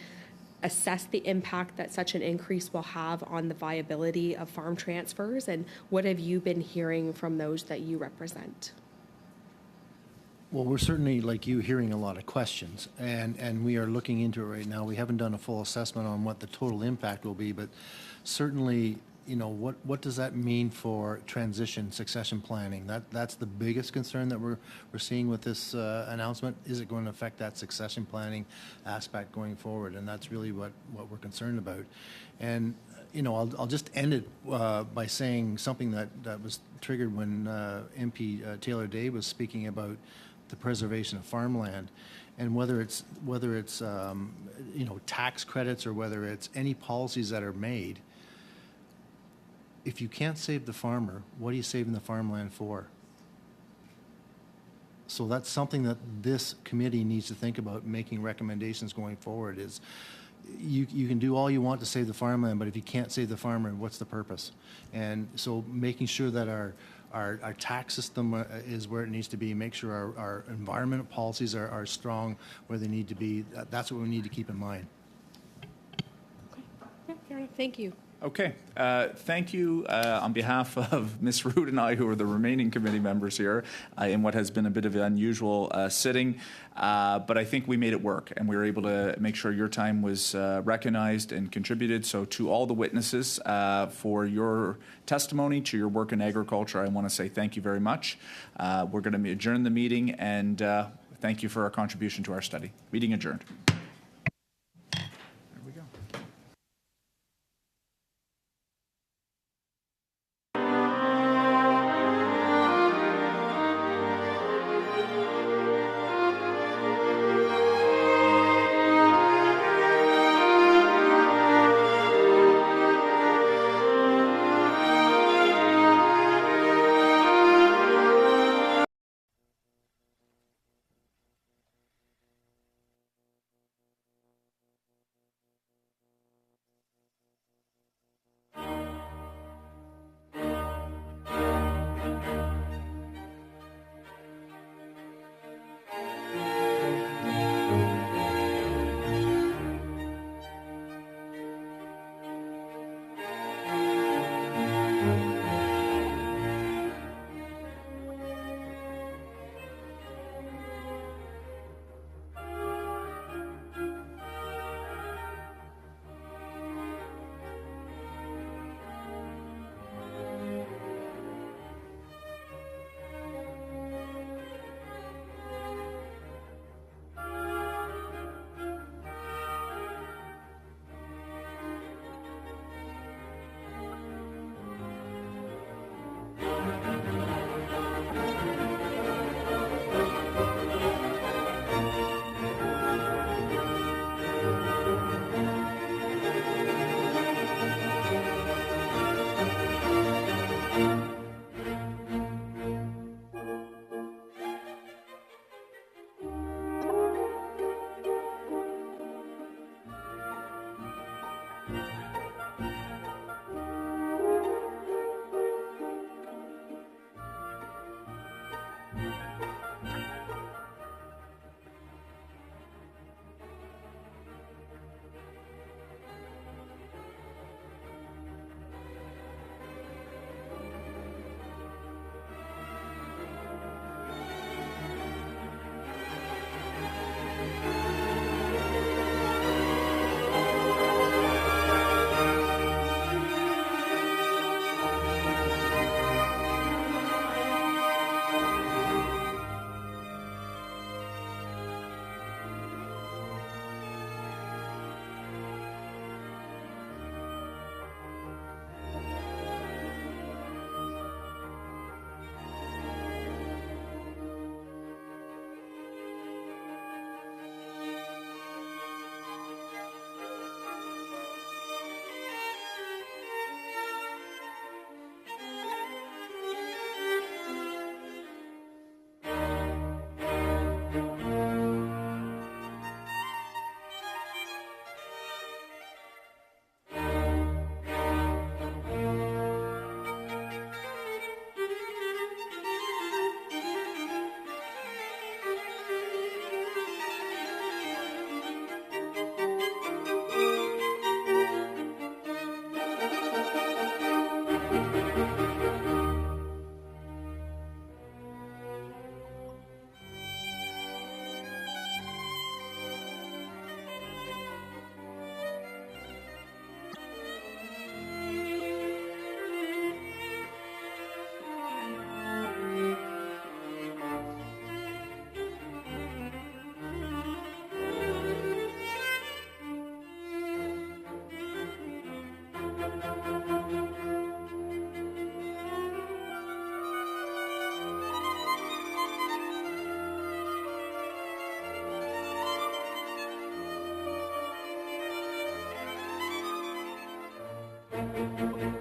assessed the impact that such an increase will have on the viability of farm transfers, and what have you been hearing from those that you represent? Well, we're certainly, like you, hearing a lot of questions, and we are looking into it right now. We haven't done a full assessment on what the total impact will be, but certainly, what does that mean for transition, succession planning? That's the biggest concern that we're seeing with this announcement. Is it going to affect that succession planning aspect going forward? And that's really what we're concerned about. And I'll just end it by saying something that was triggered when MP Taylor Day was speaking about the preservation of farmland, and whether it's tax credits or whether it's any policies that are made. If you can't save the farmer, what are you saving the farmland for? So that's something that this committee needs to think about, making recommendations going forward. Is you can do all you want to save the farmland, but if you can't save the farmer, what's the purpose? And so making sure that our tax system is where it needs to be, make sure our environmental policies are strong where they need to be. That's what we need to keep in mind. Okay. Yeah, fair enough. Thank you. Okay. Thank you on behalf of Ms. Rood and I, who are the remaining committee members here, in what has been a bit of an unusual sitting. But I think we made it work, and we were able to make sure your time was recognized and contributed. So to all the witnesses for your testimony, to your work in agriculture, I want to say thank you very much. We're going to adjourn the meeting, and thank you for our contribution to our study. Meeting adjourned. Okay.